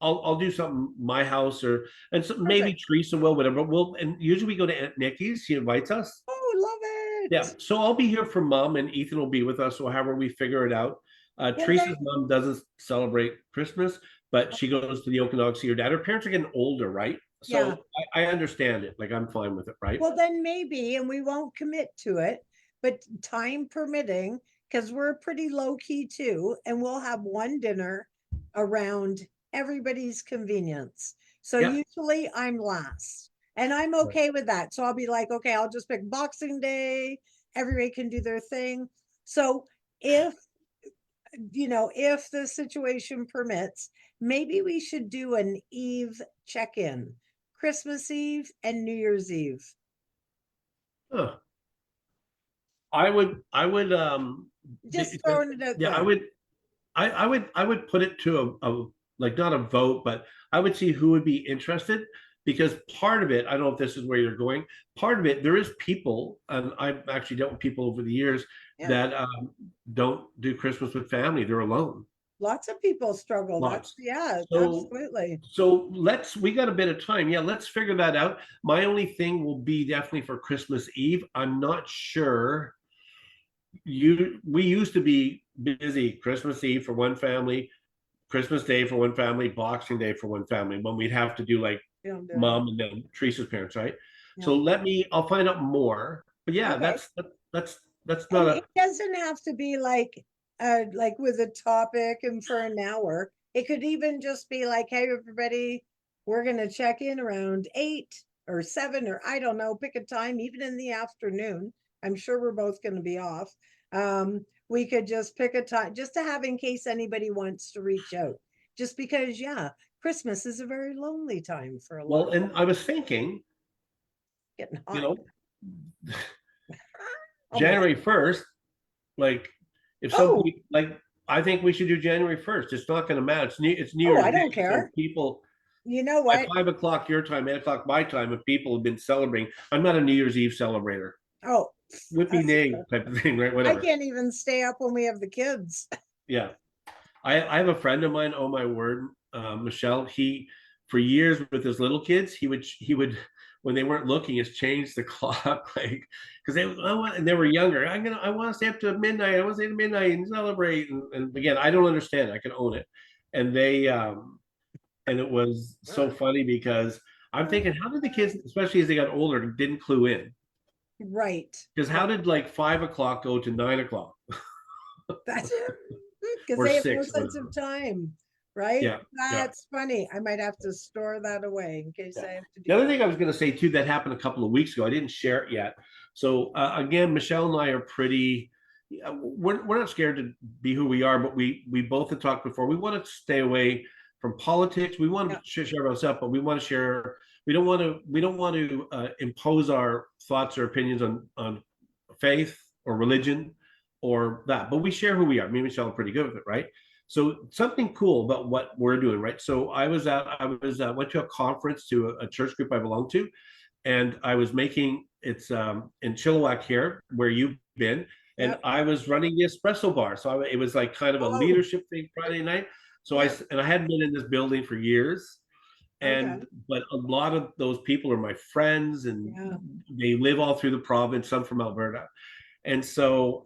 Speaker 2: I'll do something my house or and so maybe
Speaker 1: Perfect.
Speaker 2: Teresa will whatever. We'll and usually we go to Aunt Nikki's. She invites us.
Speaker 1: Oh, love
Speaker 2: Yeah.
Speaker 1: it.
Speaker 2: So I'll be here for mom and Ethan will be with us. So however we figure it out.
Speaker 1: Well
Speaker 2: Teresa's
Speaker 1: then,
Speaker 2: mom doesn't celebrate Christmas, but she goes to the Okanagan to see her dad. Her parents are getting older, right?
Speaker 1: yeah.
Speaker 2: So I understand it. Like I'm fine with it, right?
Speaker 1: Well then maybe, and we won't commit to it, but time permitting, because we're pretty low key too, and we'll have one dinner around everybody's convenience. So
Speaker 2: Yeah.
Speaker 1: usually I'm last. And I'm
Speaker 2: Right.
Speaker 1: okay with that. So I'll be like, okay, I'll just pick Boxing Day. Everybody can do their thing. So if, if the situation permits, maybe we should do an Eve check-in, Christmas Eve and New Year's Eve.
Speaker 2: Huh. I would
Speaker 1: Just throwing it out
Speaker 2: yeah,
Speaker 1: there.
Speaker 2: I would put it to a like not a vote, but I would see who would be interested, because part of it, I don't know if this is where you're going. Part of it, there is people, and I've actually dealt with people over the years
Speaker 1: Yeah.
Speaker 2: that don't do Christmas with family. They're alone.
Speaker 1: Lots of people struggle.
Speaker 2: Lots.
Speaker 1: Yeah,
Speaker 2: So
Speaker 1: absolutely.
Speaker 2: so we got a bit of time. Yeah, let's figure that out. My only thing will be definitely for Christmas Eve. I'm not sure. We used to be busy Christmas Eve for one family, Christmas Day for one family, Boxing Day for one family, when we'd have to do like
Speaker 1: You don't do it.
Speaker 2: mom and then Teresa's parents, right?
Speaker 1: Yeah.
Speaker 2: So I'll find out more. But yeah,
Speaker 1: Okay.
Speaker 2: that's not
Speaker 1: And
Speaker 2: a
Speaker 1: it doesn't have to be like with a topic and for an hour. It could even just be like, hey, everybody, we're gonna check in around 8 or 7, or I don't know, pick a time, even in the afternoon. I'm sure we're both gonna be off. We could just pick a time just to have in case anybody wants to reach out. Just because, yeah, Christmas is a very lonely time for a lot
Speaker 2: well,
Speaker 1: of
Speaker 2: and I was thinking,
Speaker 1: getting
Speaker 2: you
Speaker 1: hot.
Speaker 2: know,
Speaker 1: Almost.
Speaker 2: January 1st, like if
Speaker 1: Oh.
Speaker 2: somebody like I think we should do January 1st. It's not gonna matter. It's New
Speaker 1: Oh,
Speaker 2: Year's
Speaker 1: I don't
Speaker 2: Day, so
Speaker 1: care.
Speaker 2: people
Speaker 1: You know
Speaker 2: by
Speaker 1: what?
Speaker 2: 5 o'clock your time, 8 o'clock my time, if people have been celebrating. I'm not a New Year's Eve celebrator.
Speaker 1: Oh,
Speaker 2: Whippy nay type of thing, right?
Speaker 1: I
Speaker 2: Whatever.
Speaker 1: can't even stay up when we have the kids.
Speaker 2: Yeah. I have a friend of mine, oh my word, Michelle, he for years with his little kids, he would when they weren't looking, has changed the clock, like because and they were younger. I want to stay up to midnight. I want to stay to midnight and celebrate. And again, I don't understand. I can own it. And and it was so funny because I'm thinking, how did the kids, especially as they got older, didn't clue in?
Speaker 1: Right.
Speaker 2: Because how did like 5 o'clock go to 9 o'clock
Speaker 1: That's because
Speaker 2: or
Speaker 1: they have no
Speaker 2: 6?
Speaker 1: sense of time, right?
Speaker 2: Yeah, yeah.
Speaker 1: That's funny. I might have to store that away in case
Speaker 2: Yeah.
Speaker 1: I have to do
Speaker 2: The other
Speaker 1: that.
Speaker 2: thing I was going to say too that happened a couple of weeks ago. I didn't share it yet. So again, Michelle and I are pretty. We're not scared to be who we are, but we both have talked before. We want to stay away from politics. We want to share ourselves, but we want to share. We don't want to impose our thoughts or opinions on faith or religion or that. But we share who we are. Me and Michelle are pretty good with it, right? So something cool about what we're doing, right? So I went to a conference to a church group I belong to, and I was making it's in Chilliwack here where you've been, and I was running the espresso bar. So it was like kind of a leadership thing Friday night. So I hadn't been in this building for years, and but a lot of those people are my friends, and they live all through the province. Some from Alberta, and so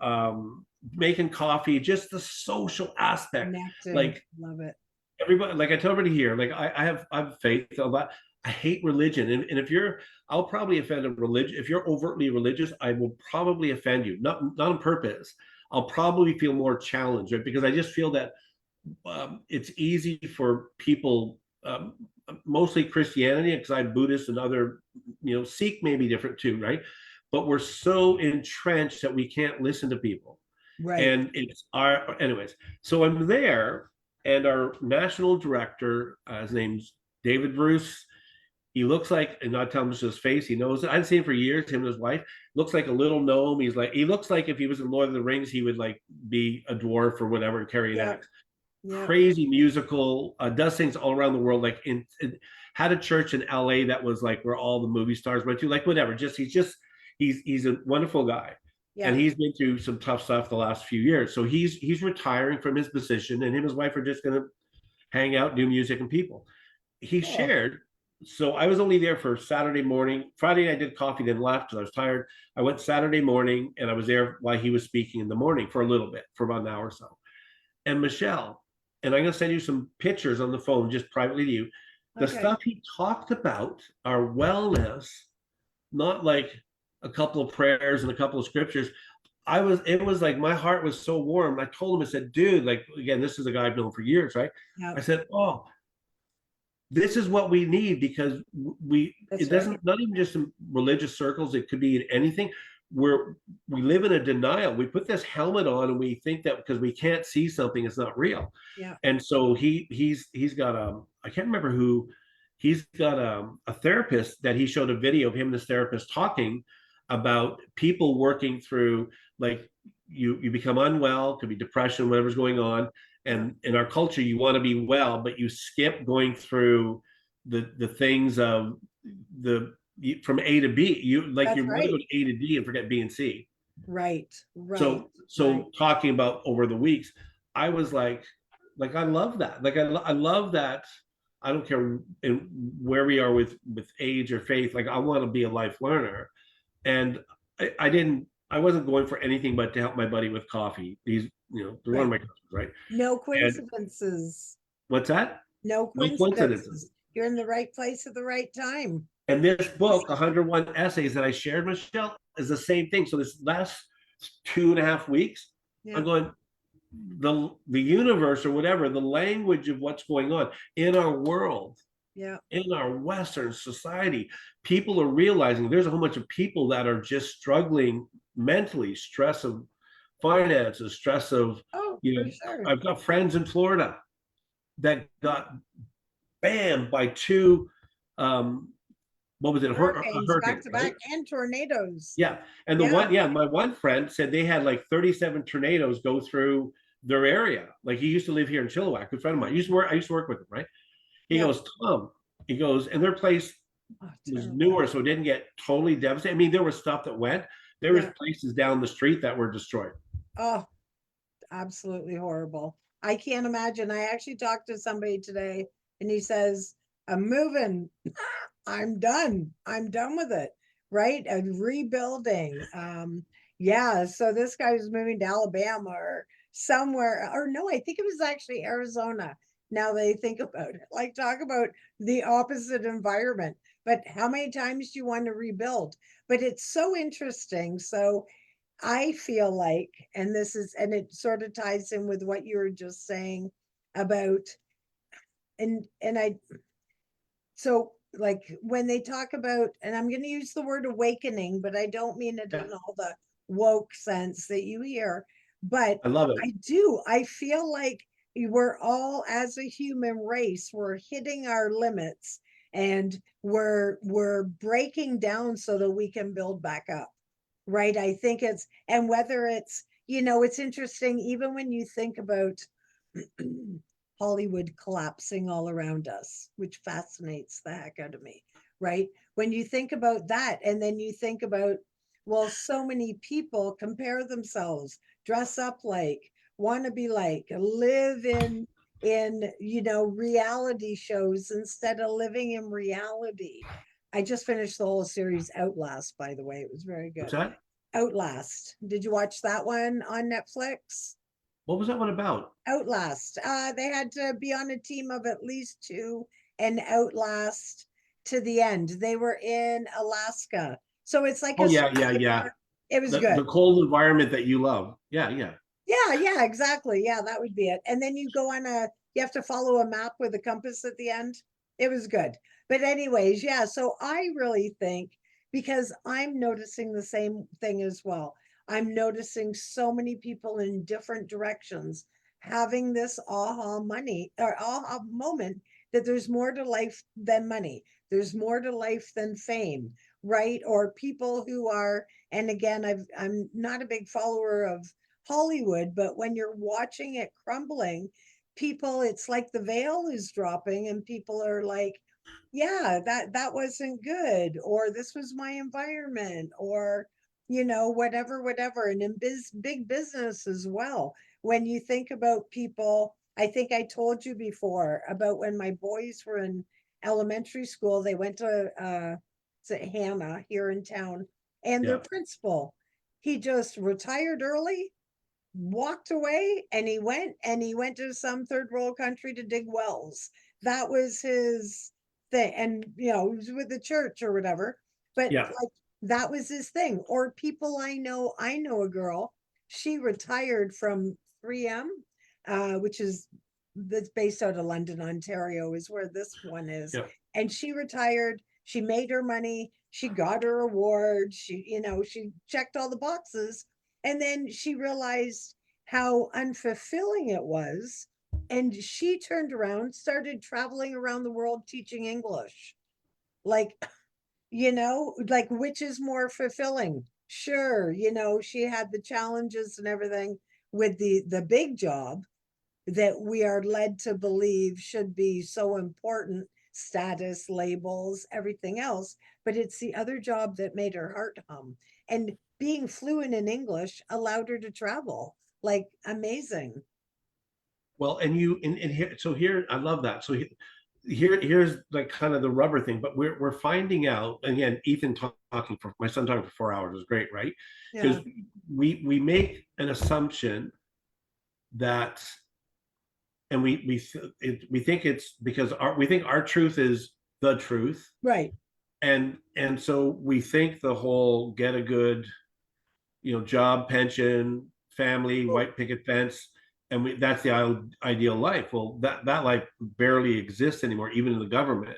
Speaker 2: making coffee, just the social aspect.
Speaker 1: Connecting.
Speaker 2: Like
Speaker 1: love it.
Speaker 2: Everybody, like I tell everybody here, like I have faith a lot. I hate religion, and if I'll probably offend a religion. If you're overtly religious, I will probably offend you, not on purpose. I'll probably feel more challenged, right? Because I just feel that it's easy for people, mostly Christianity, because I'm Buddhist and other, Sikh may be different too, right? But we're so entrenched that we can't listen to people.
Speaker 1: Right.
Speaker 2: And it's anyways. So I'm there, and our national director, his name's David Bruce. He looks like, and not telling him his face, he knows it. I've seen him for years, him and his wife. Looks like a little gnome. He looks like if he was in Lord of the Rings, he would like be a dwarf or whatever and carry an axe. Crazy musical, does things all around the world. Like had a church in LA that was like where all the movie stars went to, like whatever. He's a wonderful guy. Yeah. And he's been through some tough stuff the last few years. So he's retiring from his position, and him and his wife are just going to hang out, do music and people. He shared. So I was only there for Saturday morning. Friday I did coffee, then left because I was tired. I went Saturday morning, and I was there while he was speaking in the morning for a little bit, for about an hour or so. And Michelle, and I'm going to send you some pictures on the phone, just privately to you. The stuff he talked about are wellness, not like a couple of prayers and a couple of scriptures. It was like my heart was so warm. I told him, I said, dude, like, again, this is a guy I've known for years, right? I said, oh, this is what we need, because it doesn't, not even just in religious circles, it could be in anything. we live in a denial. We put this helmet on and we think that because we can't see something, it's not real.
Speaker 1: Yeah.
Speaker 2: And so he's got I can't remember who, he's got a therapist that he showed a video of him and his therapist talking about people working through, like, you become unwell, could be depression, whatever's going on. And in our culture, you want to be well, but you skip going through the things of from A to B. You like
Speaker 1: That's
Speaker 2: you want to go
Speaker 1: right.
Speaker 2: to A to D and forget B and C.
Speaker 1: Right. Right.
Speaker 2: So
Speaker 1: right.
Speaker 2: talking about over the weeks, I was like I love that. Like I love that. I don't care where we are with age or faith. Like I want to be a life learner, and I wasn't going for anything but to help my buddy with coffee. They're one of
Speaker 1: Right.
Speaker 2: my customers, right?
Speaker 1: No
Speaker 2: And
Speaker 1: coincidences.
Speaker 2: what's that?
Speaker 1: No
Speaker 2: No coincidences.
Speaker 1: coincidences. You're in the right place at the right time.
Speaker 2: And this book, 101 essays that I shared, Michelle, is the same thing. So this last 2.5 weeks,
Speaker 1: Yeah.
Speaker 2: I'm going, the universe or whatever, the language of what's going on in our world,
Speaker 1: Yeah.
Speaker 2: in our Western society, people are realizing there's a whole bunch of people that are just struggling mentally, stress of finances, stress of,
Speaker 1: Oh, for sure.
Speaker 2: I've got friends in Florida that got bammed by two, what was it?
Speaker 1: Hurricanes back
Speaker 2: Hurricanes,
Speaker 1: to
Speaker 2: right?
Speaker 1: back and tornadoes.
Speaker 2: Yeah. And my one friend said they had like 37 tornadoes go through their area. Like he used to live here in Chilliwack, a friend of mine. I used to work with him, right? He
Speaker 1: Yeah.
Speaker 2: goes, Tom, he goes, and their place
Speaker 1: Oh,
Speaker 2: was
Speaker 1: terrible.
Speaker 2: newer, so it didn't get totally devastated. I mean, there was stuff that went. There was
Speaker 1: Yeah.
Speaker 2: places down the street that were destroyed.
Speaker 1: Oh, absolutely horrible. I can't imagine. I actually talked to somebody today and he says, I'm moving. I'm done. I'm done with it. Right? And rebuilding. Yeah. So this guy was moving to Alabama or somewhere, or no, I think it was actually Arizona. Now they think about it. Like talk about the opposite environment. But how many times do you want to rebuild? But it's so interesting. So I feel like, and it sort of ties in with what you were just saying about, and I, so like when they talk about, and I'm going to use the word awakening, but I don't mean it
Speaker 2: Yeah.
Speaker 1: in all the woke sense that you hear, but
Speaker 2: I love it.
Speaker 1: I feel like we're all as a human race, we're hitting our limits and we're breaking down so that we can build back up. Right. I think it's, and whether it's, it's interesting, even when you think about Hollywood collapsing all around us, which fascinates the heck out of me, right? When you think about that, and then you think about, well, so many people compare themselves, dress up like, want to be like, live in reality shows instead of living in reality. I just finished the whole series Outlast, by the way. It was very
Speaker 2: What's
Speaker 1: good.
Speaker 2: that?
Speaker 1: Outlast. Did you watch that one on Netflix?
Speaker 2: What was that one about?
Speaker 1: Outlast. They had to be on a team of at least two and outlast to the end. They were in Alaska. So it's like
Speaker 2: Oh
Speaker 1: a
Speaker 2: yeah, yeah, yeah.
Speaker 1: it was
Speaker 2: The
Speaker 1: good.
Speaker 2: cold environment that you love. Yeah, yeah.
Speaker 1: Yeah, exactly. Yeah, that would be it. And then you have to follow a map with a compass at the end. It was good. But anyways, yeah, so I really think because I'm noticing the same thing as well. I'm noticing so many people in different directions having this aha moment that there's more to life than money. There's more to life than fame, right? Or people who are, and again, I'm not a big follower of Hollywood, but when you're watching it crumbling, people, it's like the veil is dropping and people are like, yeah, that wasn't good, or this was my environment, or whatever. And in big business as well. When you think about people, I think I told you before about when my boys were in elementary school, they went to Hannah here in town, and their
Speaker 2: Yeah.
Speaker 1: principal, he just retired early, walked away, and he went to some third world country to dig wells. That was his thing. And he was with the church or whatever, but
Speaker 2: Yeah.
Speaker 1: like that was his thing. Or people I know a girl, she retired from 3M, which is that's based out of London, Ontario, is where this one is.
Speaker 2: Yeah.
Speaker 1: And she retired She made her money. She got her award. She checked all the boxes. And then she realized how unfulfilling it was. And she turned around, started traveling around the world teaching English. Like, like which is more fulfilling? Sure, she had the challenges and everything with the big job that we are led to believe should be so important, status, labels, everything else, but it's the other job that made her heart hum. And being fluent in English allowed her to travel. Like, amazing.
Speaker 2: Well, and here, so here, I love that. So here's like kind of the rubber thing, but we're finding out again. Ethan talking for my son talking for 4 hours is great, right? Because
Speaker 1: Yeah,
Speaker 2: we make an assumption that, and we think it's because we think our truth is the truth,
Speaker 1: right.
Speaker 2: and so we think the whole get a good, job, pension, family,
Speaker 1: Oh,
Speaker 2: white picket fence, and that's the ideal life. Well, that life barely exists anymore, even in the government.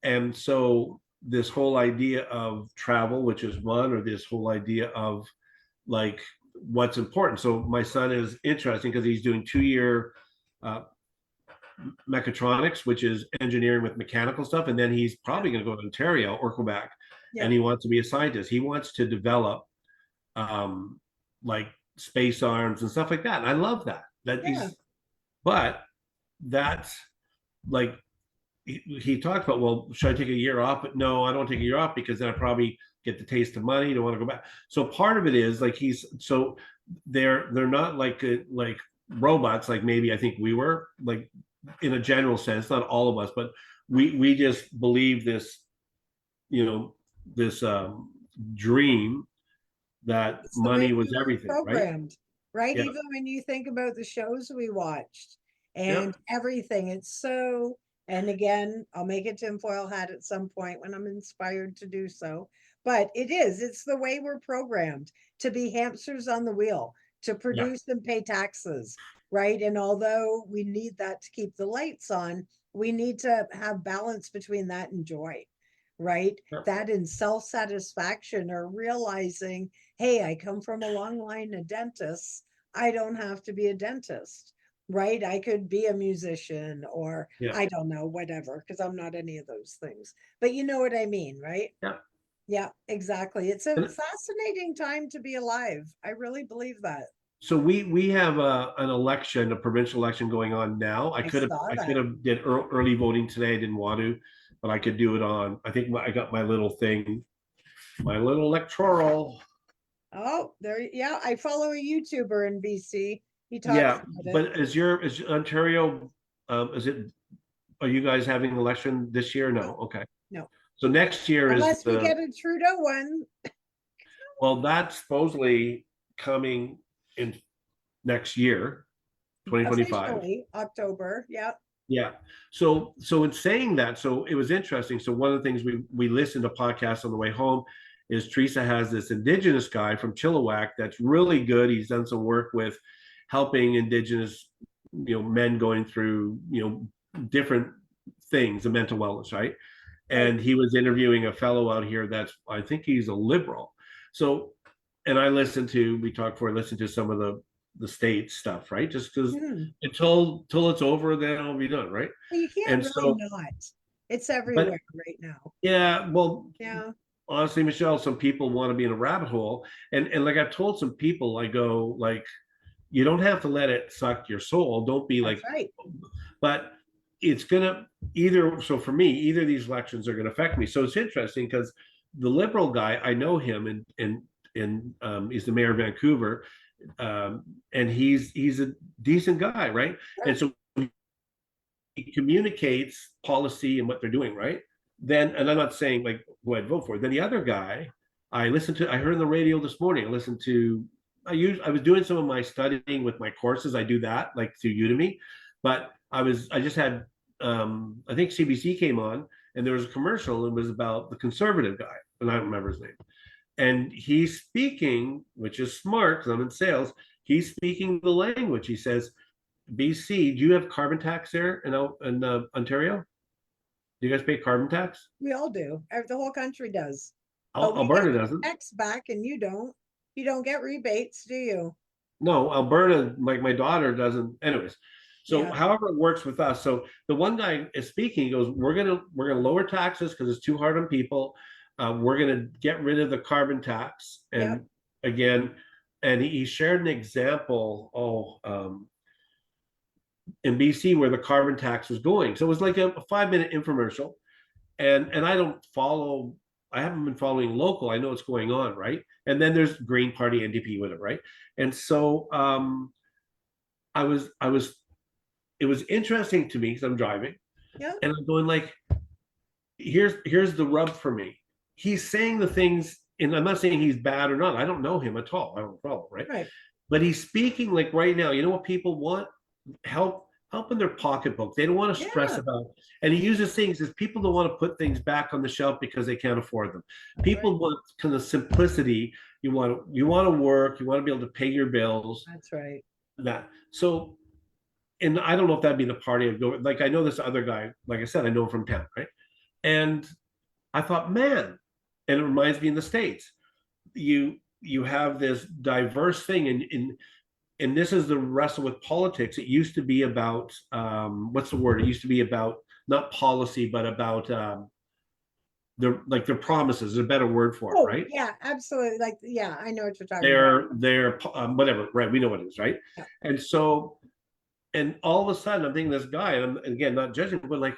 Speaker 2: And so this whole idea of travel, which is one, or this whole idea of like what's important. So my son is interesting because he's doing 2-year uh, mechatronics, which is engineering with mechanical stuff, and then he's probably going to go to Ontario or Quebec,
Speaker 1: yeah,
Speaker 2: and he wants to be a scientist. He wants to develop um, like space arms and stuff like that. And I love that.
Speaker 1: yeah,
Speaker 2: But that's like he talked about, well, should I take a year off? But no, I don't take a year off because then I probably get the taste of money. Don't want to go back. So part of it is like they're not like robots, like maybe I think we were, like in a general sense, not all of us, but we just believe this, this dream that
Speaker 1: it's the way
Speaker 2: money
Speaker 1: we
Speaker 2: was
Speaker 1: were
Speaker 2: everything, right?
Speaker 1: programmed, right?
Speaker 2: Yeah.
Speaker 1: Even when you think about the shows we watched
Speaker 2: Yeah.
Speaker 1: and everything, and again, I'll make a tinfoil hat at some point when I'm inspired to do so. But it's the way we're programmed to be hamsters on the wheel, to
Speaker 2: Yeah.
Speaker 1: produce and pay taxes, right? And although we need that to keep the lights on, we need to have balance between that and joy, right?
Speaker 2: Yeah.
Speaker 1: That and self satisfaction, or realizing, hey, I come from a long line of dentists. I don't have to be a dentist, right? I could be a musician, or
Speaker 2: Yeah.
Speaker 1: I don't know, whatever, because I'm not any of those things. But you know what I mean, right?
Speaker 2: Yeah.
Speaker 1: Yeah, exactly. It's a
Speaker 2: And
Speaker 1: fascinating time to be alive. I really believe that.
Speaker 2: so we have an election, a provincial election going on now. I
Speaker 1: I
Speaker 2: could have
Speaker 1: saw
Speaker 2: I could
Speaker 1: that.
Speaker 2: have did early voting today. I didn't want to, but I could do it on. I think I got my little thing, my little electoral.
Speaker 1: Oh, yeah, I follow a YouTuber in BC. He talks
Speaker 2: Yeah,
Speaker 1: about it.
Speaker 2: but is Ontario? Is it? Are you guys having an election this year?
Speaker 1: No,
Speaker 2: No. Okay.
Speaker 1: no.
Speaker 2: So next year is
Speaker 1: Unless we get a Trudeau one.
Speaker 2: well, that's supposedly coming in next year, 2025.
Speaker 1: Officially, October. Yeah.
Speaker 2: Yeah. So in saying that, so it was interesting. So one of the things we listened to podcasts on the way home is Teresa has this Indigenous guy from Chilliwack that's really good. He's done some work with helping Indigenous, men going through, different things, of mental wellness, right?
Speaker 1: Right.
Speaker 2: And he was interviewing a fellow out here that's, I think he's a liberal. So, and I listened to some of the state stuff, right? Just because
Speaker 1: Mhm.
Speaker 2: until it's over, then it'll be done, right?
Speaker 1: Well, you can't
Speaker 2: And
Speaker 1: really
Speaker 2: so,
Speaker 1: not. It's
Speaker 2: but
Speaker 1: everywhere right now.
Speaker 2: yeah, well,
Speaker 1: Yeah.
Speaker 2: honestly, Michelle, some people want to be in a rabbit hole, and like I've told some people, I go like, you don't have to let it suck your soul. Don't be
Speaker 1: That's
Speaker 2: like,
Speaker 1: right.
Speaker 2: but it's gonna either. So for me, either of these elections are going to affect me. So it's interesting because the liberal guy, I know him, and he's the mayor of Vancouver, and he's a decent guy, right? And so he communicates policy and what they're doing, right? Then, and I'm not saying like who I'd vote for. Then the other guy, I heard on the radio this morning. I was doing some of my studying with my courses. I do that like through Udemy, but I just had, I think CBC came on and there was a commercial. It was about the conservative guy, and I don't remember his name. And he's speaking, which is smart because I'm in sales. He's speaking the language. He says, BC, do you have carbon tax there in Ontario? Do you guys pay carbon tax?
Speaker 1: We all do. The whole country does. But we get
Speaker 2: Alberta doesn't.
Speaker 1: X back and you don't. You don't get rebates, do you?
Speaker 2: No, Alberta, like my daughter doesn't. Anyways, so
Speaker 1: Yeah.
Speaker 2: however it works with us. So the one guy is speaking. He goes, "We're gonna lower taxes because it's too hard on people. We're gonna get rid of the carbon tax." And
Speaker 1: Yep.
Speaker 2: again, and he shared an example. In BC where the carbon tax was going. So it was like a 5-minute infomercial. And I don't follow, I haven't been following local. I know what's going on, right? And then there's Green Party, NDP, whatever, right? And so I was it was interesting to me because I'm driving
Speaker 1: Yeah.
Speaker 2: and I'm going like, here's the rub for me. He's saying the things, and I'm not saying he's bad or not. I don't know him at all. I don't follow, right?
Speaker 1: Right.
Speaker 2: But he's speaking like right now, you know what people want? Help in their pocketbook. They don't want to stress
Speaker 1: Yeah.
Speaker 2: about, and he uses things as people don't want to put things back on the shelf because they can't afford them. People want kind of simplicity. You want to work, you want to be able to pay your bills.
Speaker 1: That's right.
Speaker 2: That. So, and I don't know if that'd be the party I'd go with. Like I know this other guy, like I said, I know him from town, right? And I thought, man, and it reminds me in the States, you have this diverse thing and this is the wrestle with politics. It used to be about what's the word? It used to be about not policy, but about their promises. There's a better word for it,
Speaker 1: Oh,
Speaker 2: right?
Speaker 1: yeah, absolutely. Like, yeah, I know what you're talking about.
Speaker 2: They're whatever, right? We know what it is, right?
Speaker 1: Yeah.
Speaker 2: And so, and all of a sudden, I'm thinking this guy, and I'm again not judging, but like,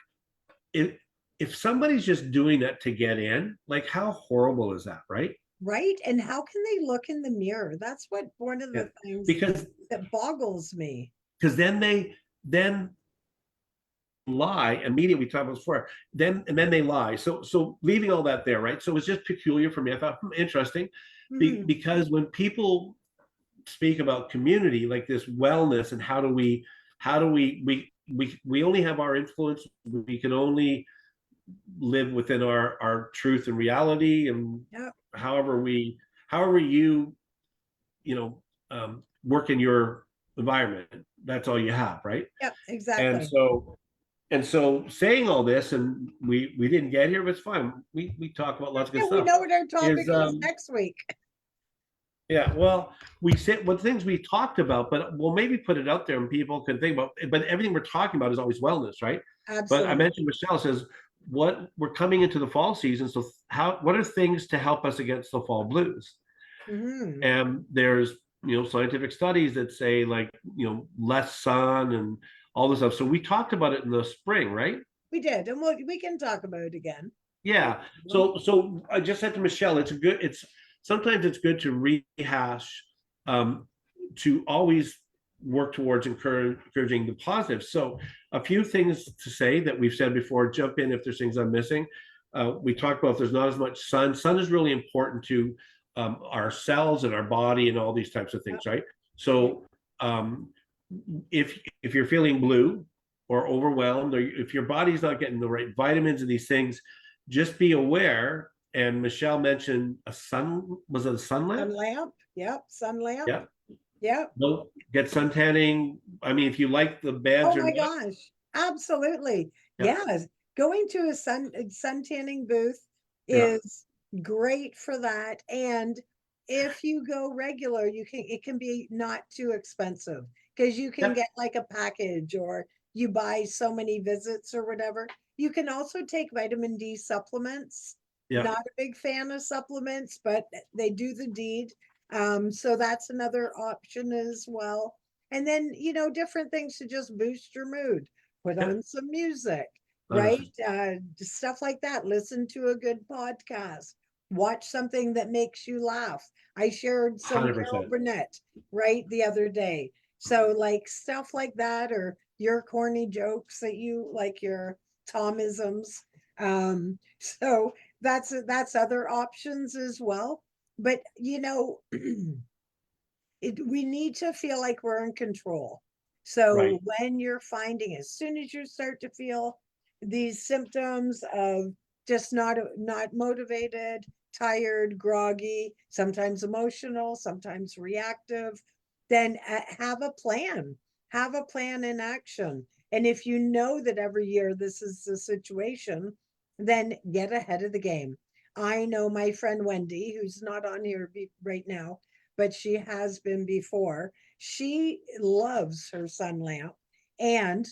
Speaker 2: if somebody's just doing that to get in, like, how horrible is that, right?
Speaker 1: Right? And how can they look in the mirror? That's what one of
Speaker 2: Yeah.
Speaker 1: the things
Speaker 2: Because
Speaker 1: that boggles me.
Speaker 2: then lie immediately. We talked about before. Then they lie. So leaving all that there, right? So it was just peculiar for me. I thought interesting,
Speaker 1: Mhm.
Speaker 2: because when people speak about community like this wellness and how do we only have our influence. We can only live within our truth and reality, and
Speaker 1: Yep.
Speaker 2: however work in your environment, that's all you have, right?
Speaker 1: Yep,
Speaker 2: and
Speaker 1: exactly.
Speaker 2: so and so saying all this, and we didn't get here, but it's fine. We talk about lots of good
Speaker 1: Yeah, we
Speaker 2: stuff.
Speaker 1: know what our topic
Speaker 2: Is
Speaker 1: is next week.
Speaker 2: Yeah, well, we said what things we talked about, but we'll maybe put it out there and people can think about. But everything we're talking about is always wellness, right? But I
Speaker 1: Absolutely.
Speaker 2: mentioned Michelle says what we're coming into the fall season. So what are things to help us against the fall blues?
Speaker 1: Hmm.
Speaker 2: And there's scientific studies that say like less sun and all this stuff. So we talked about it in the spring, right?
Speaker 1: We did, and we can talk about it again.
Speaker 2: Yeah. So I just said to Michelle, it's sometimes it's good to rehash, um, to always work towards encouraging the positive. So a few things to say that we've said before, jump in if there's things I'm missing. We talked about if there's not as much sun. Sun is really important to our cells and our body and all these types of things, right? So um, if you're feeling blue or overwhelmed, or if your body's not getting the right vitamins and these things, just be aware. And Michelle mentioned was it a sun
Speaker 1: Sun
Speaker 2: lamp?
Speaker 1: lamp. Yep. Sun lamp.
Speaker 2: Yeah.
Speaker 1: Yep.
Speaker 2: No, get sun tanning. I mean, if you like the beds
Speaker 1: Oh
Speaker 2: or
Speaker 1: my
Speaker 2: not.
Speaker 1: gosh. Absolutely.
Speaker 2: Yeah.
Speaker 1: Yes. Going to a sun tanning booth
Speaker 2: Yeah.
Speaker 1: is great for that. And if you go regular, it can be not too expensive because you can
Speaker 2: Yeah.
Speaker 1: get like a package or you buy so many visits or whatever. You can also take vitamin D supplements.
Speaker 2: Yeah.
Speaker 1: Not a big fan of supplements, but they do the deed. So that's another option as well. And then, different things to just boost your mood. Put
Speaker 2: Yeah.
Speaker 1: on some music, right?
Speaker 2: 100%.
Speaker 1: Stuff like that. Listen to a good podcast. Watch something that makes you laugh. I shared some Carol
Speaker 2: 100%.
Speaker 1: Burnett, right, the other day. So, like stuff like that, or your corny jokes that you like, your Tomisms. So that's other options as well. But we need to feel like we're in control. So
Speaker 2: Right.
Speaker 1: when you're finding, as soon as you start to feel these symptoms of just not motivated, tired, groggy, sometimes emotional, sometimes reactive, then have a plan. Have a plan in action. And if you know that every year this is the situation, then get ahead of the game. I know my friend Wendy, who's not on here right now, but she has been before. She loves her sun lamp, and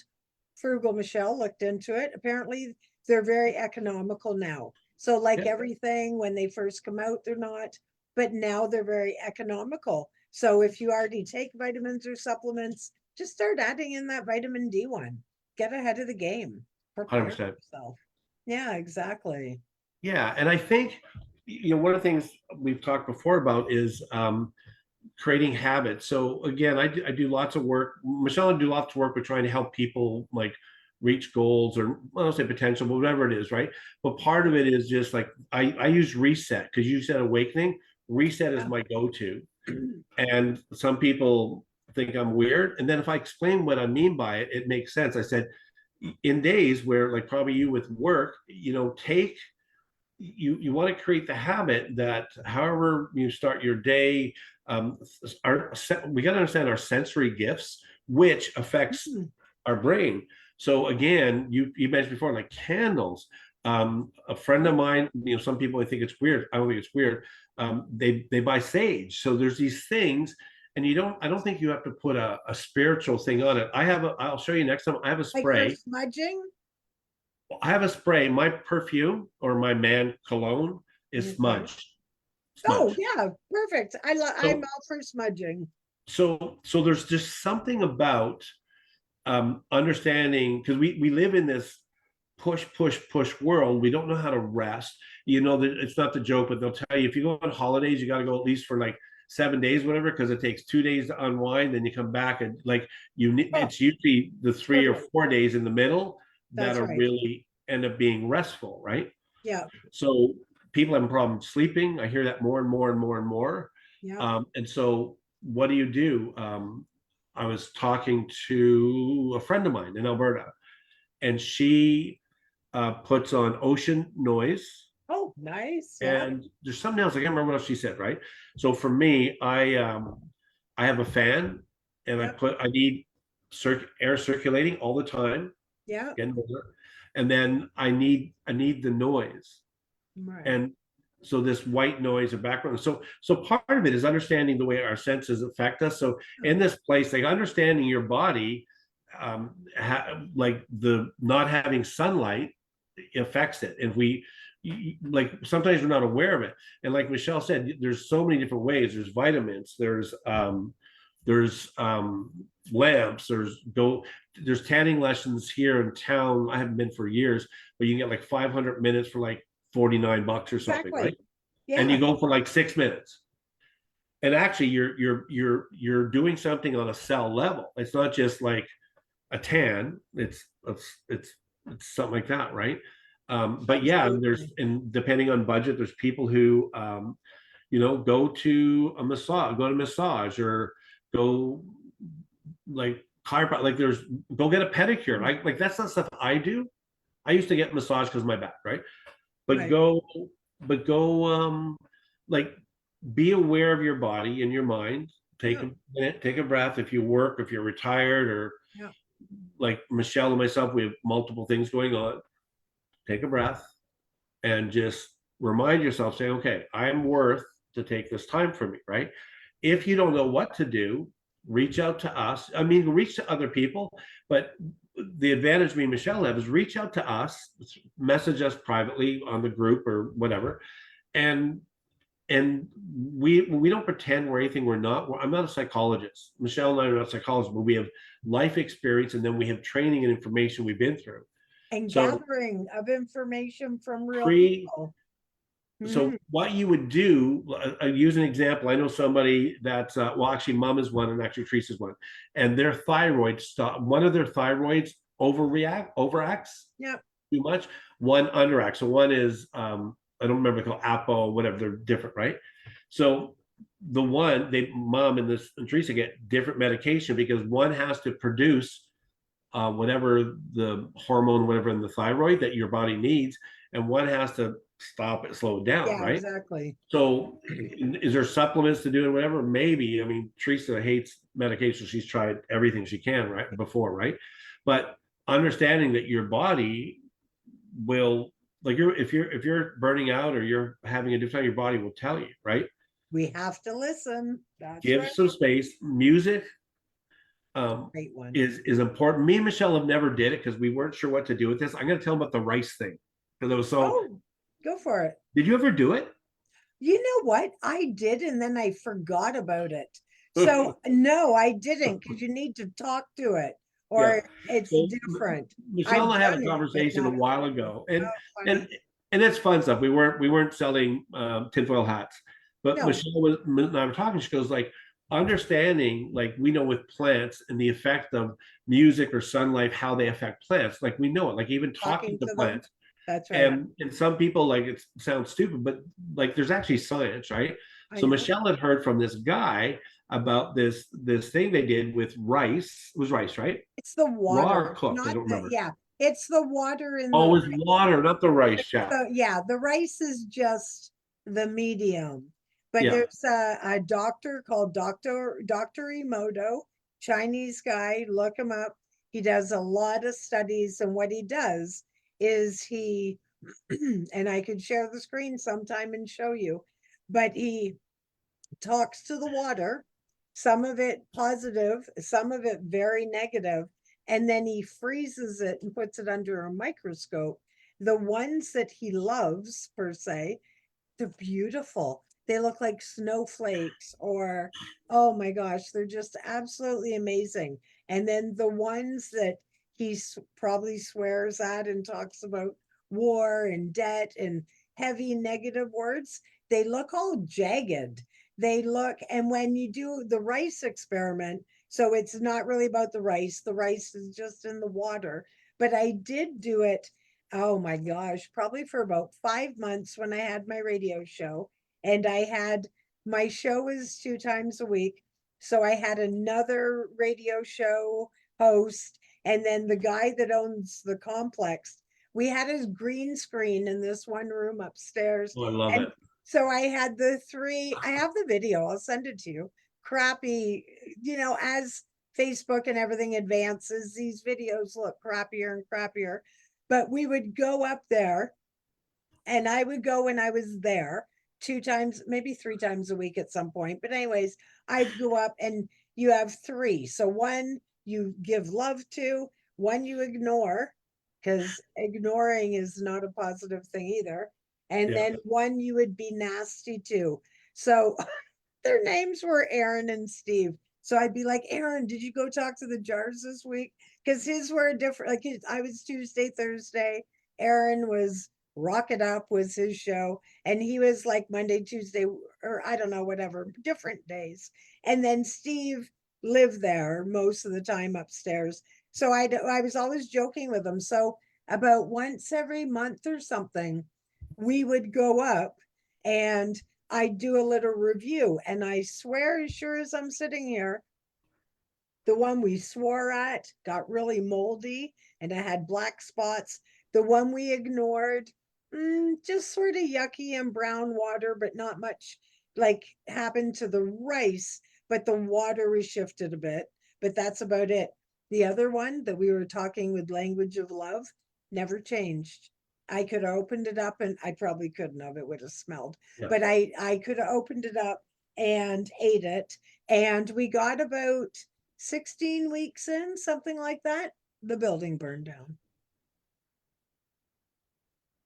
Speaker 1: Frugal Michelle looked into it. Apparently, they're very economical now. So, like
Speaker 2: Yeah.
Speaker 1: everything, when they first come out, they're not, but now they're very economical. So, if you already take vitamins or supplements, just start adding in that vitamin D one. Get ahead of the game. Prepare
Speaker 2: 100%.
Speaker 1: yourself. Yeah, exactly.
Speaker 2: Yeah, and I think one of the things we've talked before about is creating habits. So again, I do lots of work. Michelle and I do lots of work with trying to help people like reach goals, or I don't say potential, but whatever it is, right? But part of it is just like I use reset, because you said awakening. Reset is
Speaker 1: Yeah.
Speaker 2: my go-to, and some people think I'm weird. And then if I explain what I mean by it, it makes sense. I said, in days where, like probably you with work, take you want to create the habit that however you start your day, we got to understand our sensory gifts, which affects
Speaker 1: Mm,
Speaker 2: our brain. So again, you mentioned before, like candles. A friend of mine, some people, I think it's weird. I don't think it's weird. They buy sage. So there's these things, and I don't think you have to put a spiritual thing on it. I'll show you next time. I have a
Speaker 1: like for
Speaker 2: spray.
Speaker 1: smudging?
Speaker 2: I have a spray. My perfume or my man cologne is
Speaker 1: Okay.
Speaker 2: smudged.
Speaker 1: Oh,
Speaker 2: Smudged.
Speaker 1: yeah, perfect. I'm
Speaker 2: So
Speaker 1: all for smudging.
Speaker 2: so there's just something about understanding, because we live in this push world. We don't know how to rest. It's not the joke, but they'll tell you if you go on holidays, you got to go at least for like 7 days, whatever, because it takes 2 days to unwind. Then you come back, and like
Speaker 1: Oh,
Speaker 2: it's usually the 3 or 4 days in the middle that
Speaker 1: that's
Speaker 2: are
Speaker 1: right.
Speaker 2: really end up being restful, right?
Speaker 1: Yeah,
Speaker 2: So people have problems sleeping. I hear that more and more and more and more.
Speaker 1: yeah.
Speaker 2: And so what do you do? I was talking to a friend of mine in Alberta, and she puts on ocean noise.
Speaker 1: Oh, nice. Yeah,
Speaker 2: And there's something else. I can't remember what else she said, right? So for me, I have a fan, and
Speaker 1: yeah,
Speaker 2: I need air circulating all the time,
Speaker 1: yeah.
Speaker 2: getting older. And then I need the noise.
Speaker 1: Right.
Speaker 2: And so this white noise and background, so part of it is understanding the way our senses affect us. So in this place, like understanding your body, like the not having sunlight affects it. If we like, sometimes we're not aware of it, and like Michelle said, there's so many different ways. There's vitamins, there's lamps, there's tanning lessons here in town. I haven't been for years, but you can get like 500 minutes for like $49 or something, right?
Speaker 1: Exactly.
Speaker 2: And you
Speaker 1: Yeah.
Speaker 2: go for like 6 minutes. And actually you're doing something on a cell level. It's not just like a tan. It's something like that, right? But yeah,
Speaker 1: Absolutely.
Speaker 2: and depending on budget, there's people who go to massage, or go like chiropractic, like go get a pedicure. Like that's not stuff I do. I used to get massage because of my back, right? But
Speaker 1: Right.
Speaker 2: go like, be aware of your body and your mind. Take
Speaker 1: Yeah.
Speaker 2: a minute, take a breath. If you work, if you're retired, or
Speaker 1: Yeah.
Speaker 2: like Michelle and myself, we have multiple things going on. Take a breath and just remind yourself, say, okay, I'm worth to take this time for me, right? If you don't know what to do, reach out to us. I mean, reach to other people, but the advantage me and Michelle have is reach out to us, message us privately on the group or whatever, and we don't pretend we're anything we're not. I'm not a psychologist. Michelle and I are not psychologists, but we have life experience, and then we have training and information we've been through.
Speaker 1: And
Speaker 2: So
Speaker 1: gathering of information from real
Speaker 2: pre
Speaker 1: people.
Speaker 2: so
Speaker 1: Mhm.
Speaker 2: what you would do, I use an example. I know somebody that's well, actually mom is one, and actually Teresa's one, and their thyroid one of their thyroids overacts
Speaker 1: Yep.
Speaker 2: too much, one underacts. So one is I don't remember, called Apo, whatever, they're different, right? So the one, mom and Teresa get different medication, because one has to produce whatever the hormone, whatever in the thyroid that your body needs, and one has to stop it, slow it down,
Speaker 1: Yeah,
Speaker 2: right?
Speaker 1: exactly.
Speaker 2: So is there supplements to do it, whatever? Maybe. I mean, Teresa hates medication. She's tried everything she can, right, before, right? But understanding that your body will, like, if you're burning out or you're having a difficult time, your body will tell you, right?
Speaker 1: We have to listen. That's
Speaker 2: Give
Speaker 1: right.
Speaker 2: some space. Music
Speaker 1: Great one.
Speaker 2: is important. Me and Michelle have never did it because we weren't sure what to do with this. I'm going to tell them about the rice thing because it was so.
Speaker 1: Oh, go for it.
Speaker 2: Did you ever do it?
Speaker 1: You know what? I did, and then I forgot about it. So no, I didn't, because you need to talk to it,
Speaker 2: Yeah.
Speaker 1: or it's
Speaker 2: So
Speaker 1: different.
Speaker 2: Michelle and
Speaker 1: I've
Speaker 2: I had
Speaker 1: done
Speaker 2: a
Speaker 1: it, but
Speaker 2: conversation a
Speaker 1: not.
Speaker 2: while ago,
Speaker 1: Oh,
Speaker 2: and
Speaker 1: funny.
Speaker 2: and it's fun stuff. We weren't selling tinfoil hats, but
Speaker 1: No,
Speaker 2: Michelle and I were talking. She goes like, understanding, like, we know with plants and the effect of music or sunlight, how they affect plants. Like, we know it. Like, even talking
Speaker 1: talking
Speaker 2: to
Speaker 1: to them.
Speaker 2: plants.
Speaker 1: That's right.
Speaker 2: And some people, like, it sounds stupid, but like, there's actually science, right?
Speaker 1: I
Speaker 2: So
Speaker 1: know.
Speaker 2: Michelle had heard from this guy about this thing they did with rice. It was rice, right?
Speaker 1: It's the
Speaker 2: Raw
Speaker 1: water,
Speaker 2: or cooked? I
Speaker 1: not
Speaker 2: don't
Speaker 1: the,
Speaker 2: remember.
Speaker 1: yeah, it's the water in the
Speaker 2: Oh, it was
Speaker 1: rice.
Speaker 2: water, not the rice. Yeah,
Speaker 1: So yeah, the rice is just the medium. But
Speaker 2: yeah.
Speaker 1: there's a doctor called Dr. Emoto, Chinese guy, look him up. He does a lot of studies, and what he does is he and I could share the screen sometime and show you, but he talks to the water, some of it positive, some of it very negative, and then he freezes it and puts it under a microscope. The ones that he loves, per se, they're beautiful. They look like snowflakes, or, oh my gosh, they're just absolutely amazing. And then the ones that he probably swears at and talks about war and debt and heavy negative words, they look all jagged. They look, and when you do the rice experiment, so it's not really about the rice is just in the water. But I did do it, oh my gosh, probably for about 5 months when I had my radio show. And I had, my show was 2 times a week. So I had another radio show host. And then the guy that owns the complex, we had his green screen in this one room upstairs.
Speaker 2: Oh, I love
Speaker 1: And
Speaker 2: it.
Speaker 1: so I had the three, I have the video, I'll send it to you. Crappy, as Facebook and everything advances, these videos look crappier and crappier. But we would go up there, and I would go when I was there 2 times, maybe 3 times a week at some point. But, anyways, I'd go up, and you have three. So, one you give love to, one you ignore, because ignoring is not a positive thing either. And
Speaker 2: Yeah.
Speaker 1: then one you would be nasty to. So, their names were Aaron and Steve. So I'd be like, Aaron, did you go talk to the jars this week? Because his were different. Like I was Tuesday, Thursday. Aaron was Rock It Up was his show. And he was like Monday, Tuesday, or I don't know, whatever, different days. And then Steve lived there most of the time upstairs. So I was always joking with him. So about once every month or something, we would go up, and I do a little review. And I swear, as sure as I'm sitting here, the one we swore at got really moldy and it had black spots. The one we ignored, just sort of yucky and brown water, but not much like happened to the rice, but the water was shifted a bit. But that's about it. The other one that we were talking with language of love never changed. I could have opened it up, and I probably couldn't have, it would have smelled.
Speaker 2: Yeah.
Speaker 1: But I could have opened it up and ate it. And we got about 16 weeks in, something like that, the building burned down.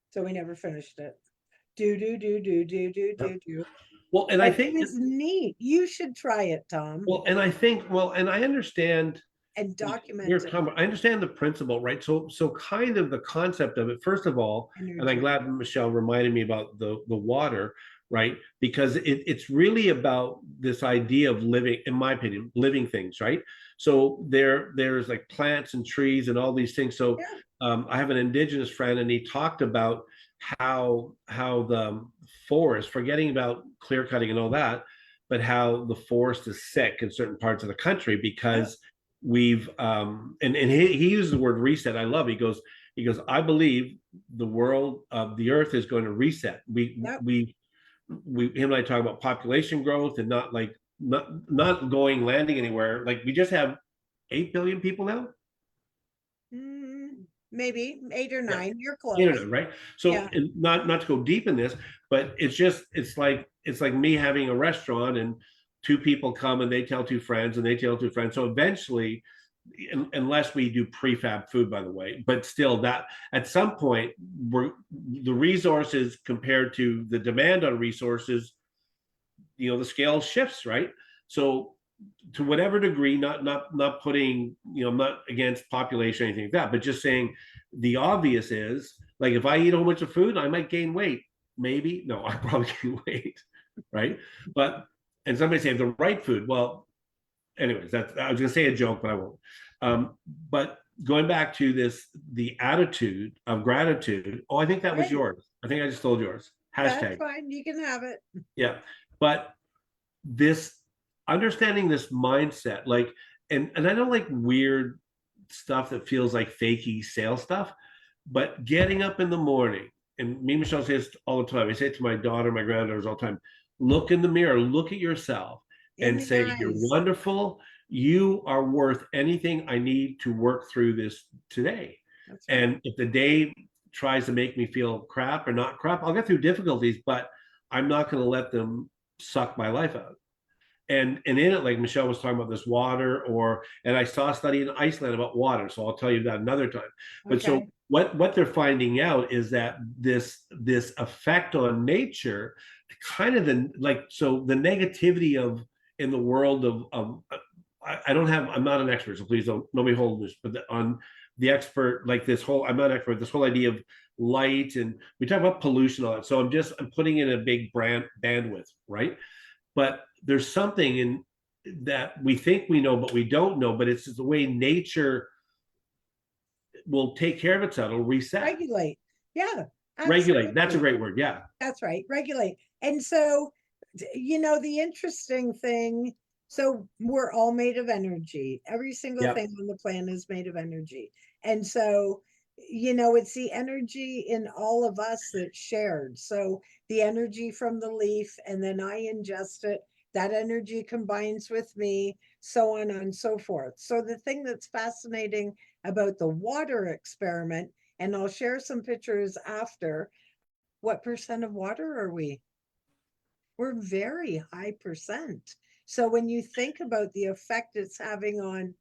Speaker 1: So we never finished it. Do.
Speaker 2: Well, and I
Speaker 1: But it
Speaker 2: think,
Speaker 1: was neat. You should try it, Tom,
Speaker 2: and I understand.
Speaker 1: and document
Speaker 2: You're
Speaker 1: it.
Speaker 2: I understand the principle, right? So kind of the concept of it, first of all, and I'm
Speaker 1: Energy.
Speaker 2: glad Michelle reminded me about the water, right? Because it's really about this idea of living, in my opinion, living things, right? So there's like plants and trees and all these things. So
Speaker 1: Yeah.
Speaker 2: I have an indigenous friend, and he talked about how the forest, forgetting about clear cutting and all that, but how the forest is sick in certain parts of the country because we've and he used the word reset. I love it. He goes, I believe the world of the earth is going to reset.
Speaker 1: Yep.
Speaker 2: We him and I talk about population growth and not going landing anywhere. Like, we just have 8 billion people now.
Speaker 1: Maybe 8 or
Speaker 2: Yeah.
Speaker 1: 9. You're
Speaker 2: Internet,
Speaker 1: close.
Speaker 2: right? So,
Speaker 1: Yeah.
Speaker 2: and not to go deep in this, but it's like me having a restaurant and two people come and they tell two friends and they tell two friends. So eventually, unless we do prefab food, by the way, but still, that at some point, we're the resources compared to the demand on resources, the scale shifts, right? So to whatever degree, not putting, I'm not against population or anything like that, but just saying the obvious is, like, if I eat a whole bunch of food, I might gain weight. Maybe, no, I probably gain weight, right? But and somebody say the right food. Well, anyways, I was gonna say a joke, but I won't. But going back to this, the attitude of gratitude. Oh, I think that was
Speaker 1: Right.
Speaker 2: yours. I think I just told yours.
Speaker 1: That's
Speaker 2: Hashtag.
Speaker 1: fine. You can have it.
Speaker 2: Yeah. But this understanding this mindset, like, and I don't like weird stuff that feels like fakey sales stuff, but getting up in the morning, and me and Michelle say this all the time. I say it to my daughter, my granddaughters all the time. Look in the mirror, look at yourself
Speaker 1: In
Speaker 2: and
Speaker 1: the
Speaker 2: say, you're
Speaker 1: eyes.
Speaker 2: wonderful. You are worth anything I need to work through this today.
Speaker 1: That's right.
Speaker 2: And if the day tries to make me feel crap or not crap, I'll get through difficulties, but I'm not going to let them suck my life out. And in it, like Michelle was talking about this water, and I saw a study in Iceland about water, so I'll tell you that another time. But so
Speaker 1: Okay.
Speaker 2: what they're finding out is that this effect on nature, kind of the negativity of in the world of I don't have, I'm not an expert, so please don't, nobody hold this, but on the expert, like this whole, I'm not an expert, this whole idea of light, and we talk about pollution, all that. So I'm putting in a big bandwidth, right? But there's something in that we think we know, but we don't know. But it's the way nature will take care of itself. It'll reset,
Speaker 1: Regulate. Yeah,
Speaker 2: regulate. That's a
Speaker 1: absolutely.
Speaker 2: great word. Yeah,
Speaker 1: That's right. Regulate. And so, the interesting thing, so we're all made of energy. Every single
Speaker 2: yeah,
Speaker 1: thing on the planet is made of energy. And so, it's the energy in all of us that's shared. So the energy from the leaf, and then I ingest it, that energy combines with me, so on and so forth. So the thing that's fascinating about the water experiment, and I'll share some pictures after, what percent of water are we? We're very high percent. So when you think about the effect it's having on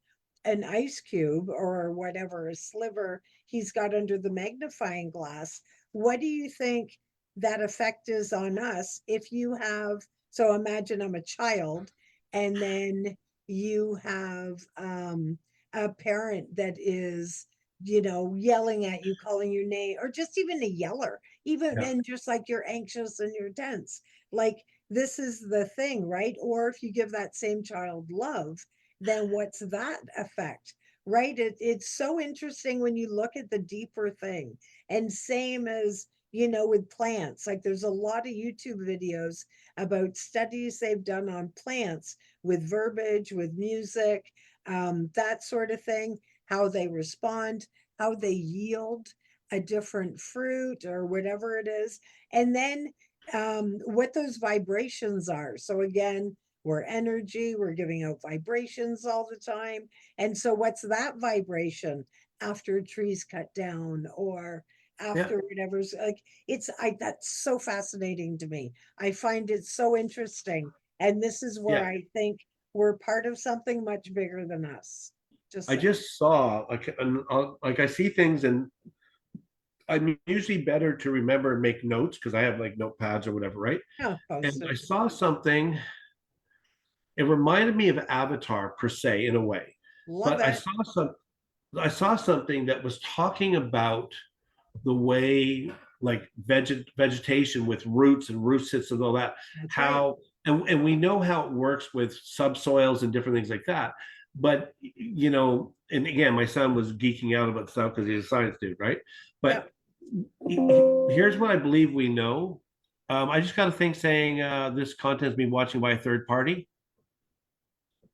Speaker 1: an ice cube or whatever, a sliver he's got under the magnifying glass, what do you think that effect is on us if you have, so imagine I'm a child, and then you have a parent that is, yelling at you, calling your name, or just even a yeller, even,
Speaker 2: yeah,
Speaker 1: and just like you're anxious and you're tense. Like, this is the thing, right? Or if you give that same child love, then what's that effect, right? It's so interesting when you look at the deeper thing. And same as, with plants, like there's a lot of YouTube videos about studies they've done on plants with verbiage, with music, that sort of thing, how they respond, how they yield a different fruit or whatever it is. And then what those vibrations are. So again, we're energy, we're giving out vibrations all the time. And so what's that vibration after a tree's cut down, or
Speaker 2: yeah,
Speaker 1: after whatever's like, that's so fascinating to me. I find it so interesting. And this is where
Speaker 2: yeah.
Speaker 1: I think we're part of something much bigger than us. Just
Speaker 2: I
Speaker 1: saying.
Speaker 2: just saw like I see things, and I'm usually better to remember and make notes because I have like notepads or whatever, right?
Speaker 1: Yeah,
Speaker 2: And I
Speaker 1: posted.
Speaker 2: saw something. It reminded me of Avatar per se in a way,
Speaker 1: Love
Speaker 2: but
Speaker 1: it.
Speaker 2: I saw something that was talking about the way, like, vegetation with roots and root systems and all that,
Speaker 1: That's right.
Speaker 2: how, and we know how it works with subsoils and different things like that. But and again, my son was geeking out about stuff because he's a science dude, right?
Speaker 1: Yep.
Speaker 2: But here's what I believe we know. I just got a thing saying this content is being watching by a third party.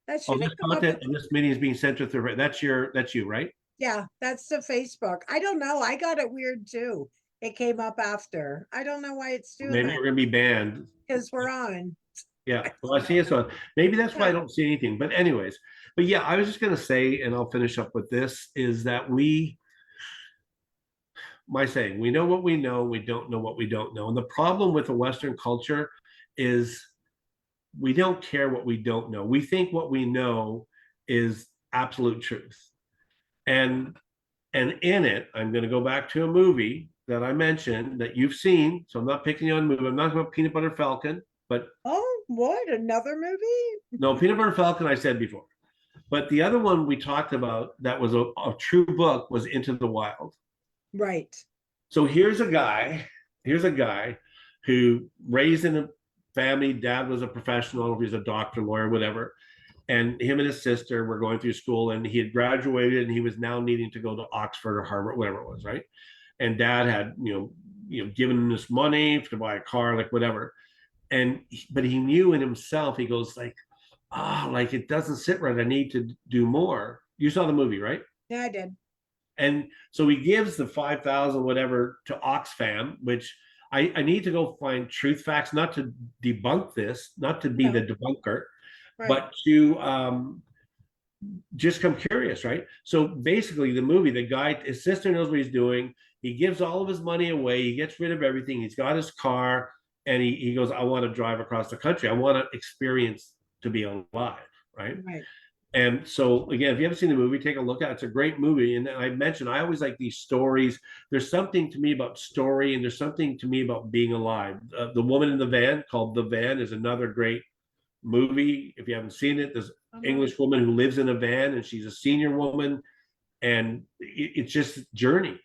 Speaker 1: That
Speaker 2: Oh,
Speaker 1: should
Speaker 2: this
Speaker 1: have come up.
Speaker 2: content and this meeting is being sent to third. That's you, right?
Speaker 1: Yeah, that's the Facebook. I don't know. I got it weird too. It came up after. I don't know why it's doing
Speaker 2: Maybe
Speaker 1: that,
Speaker 2: we're gonna be banned.
Speaker 1: because we're on.
Speaker 2: Yeah,
Speaker 1: I
Speaker 2: well,
Speaker 1: don't
Speaker 2: I see
Speaker 1: know.
Speaker 2: it. So maybe that's why I
Speaker 1: Yeah.
Speaker 2: don't see anything. But anyways, But yeah, I was just gonna say, and I'll finish up with this, is that my saying, we know what we know, we don't know what we don't know. And the problem with the Western culture is we don't care what we don't know. We think what we know is absolute truth. And in it, I'm going to go back to a movie that I mentioned that you've seen. So I'm not picking on a movie. I'm not talking about Peanut Butter Falcon, but
Speaker 1: Oh, what? Another movie?
Speaker 2: no, Peanut Butter Falcon I said before. But the other one we talked about that was a true book was Into the Wild.
Speaker 1: Right.
Speaker 2: So here's a guy who raised in a family, dad was a professional, he's a doctor, lawyer, whatever. And him and his sister were going through school, and he had graduated and he was now needing to go to Oxford or Harvard, whatever it was, right? And dad had, given him this money to buy a car, like whatever. But he knew in himself, he goes like, like it doesn't sit right. I need to do more. You saw the movie, right?
Speaker 1: Yeah, I did.
Speaker 2: And so he gives the 5,000 whatever to Oxfam, which I need to go find truth facts, not to debunk this, not to be
Speaker 1: No.
Speaker 2: the debunker,
Speaker 1: Right.
Speaker 2: but to just come curious, right? So basically, the movie, the guy, his sister knows what he's doing. He gives all of his money away. He gets rid of everything. He's got his car, and he goes, I want to drive across the country. I want to experience to be alive, right?
Speaker 1: Right.
Speaker 2: And so again, if you haven't seen the movie, take a look at it. It's a great movie. And I mentioned, I always like these stories. There's something to me about story, and there's something to me about being alive. The Woman in the Van, called The Van, is another great movie. If you haven't seen it, there's an English woman who lives in a van, and she's a senior woman, and it's just journey,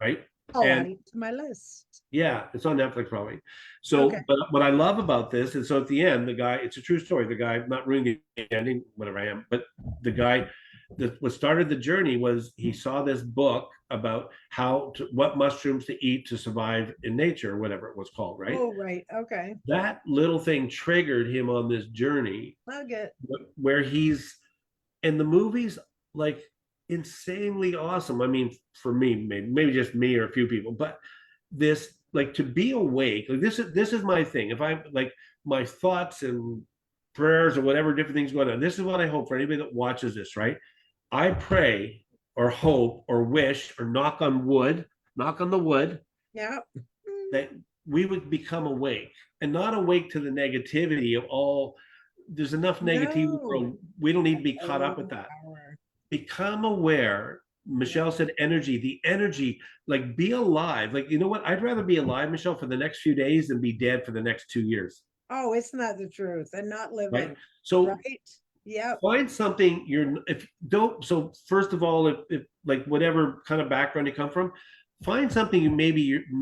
Speaker 2: right?
Speaker 1: I'll add
Speaker 2: And
Speaker 1: it to my list.
Speaker 2: yeah, it's on Netflix probably. So,
Speaker 1: Okay.
Speaker 2: but what I love about this is, so at the end, the guy, it's a true story. The guy, not ruining the ending, whatever I am, but the guy that what started the journey was he saw this book about what mushrooms to eat to survive in nature, or whatever it was called, right?
Speaker 1: Oh, right. Okay.
Speaker 2: That little thing triggered him on this journey
Speaker 1: I'll get.
Speaker 2: where and the movie's like insanely awesome. I mean, for me, maybe just me or a few people, but this, like, to be awake, like this is my thing. If I like my thoughts and prayers or whatever different things going on, this is what I hope for anybody that watches this, right? I pray or hope or wish or knock on the wood,
Speaker 1: Yeah.
Speaker 2: that we would become awake, and not awake to the negativity of all. There's enough negativity in the world. We don't need to be caught up with that. Become aware. Michelle said energy, the energy, like be alive. Like, you know what? I'd rather be alive, Michelle, for the next few days than be dead for the next 2 years.
Speaker 1: Oh, it's not the truth, and not living.
Speaker 2: Right. So
Speaker 1: right. Yeah.
Speaker 2: Find something so first of all, if like whatever kind of background you come from, find something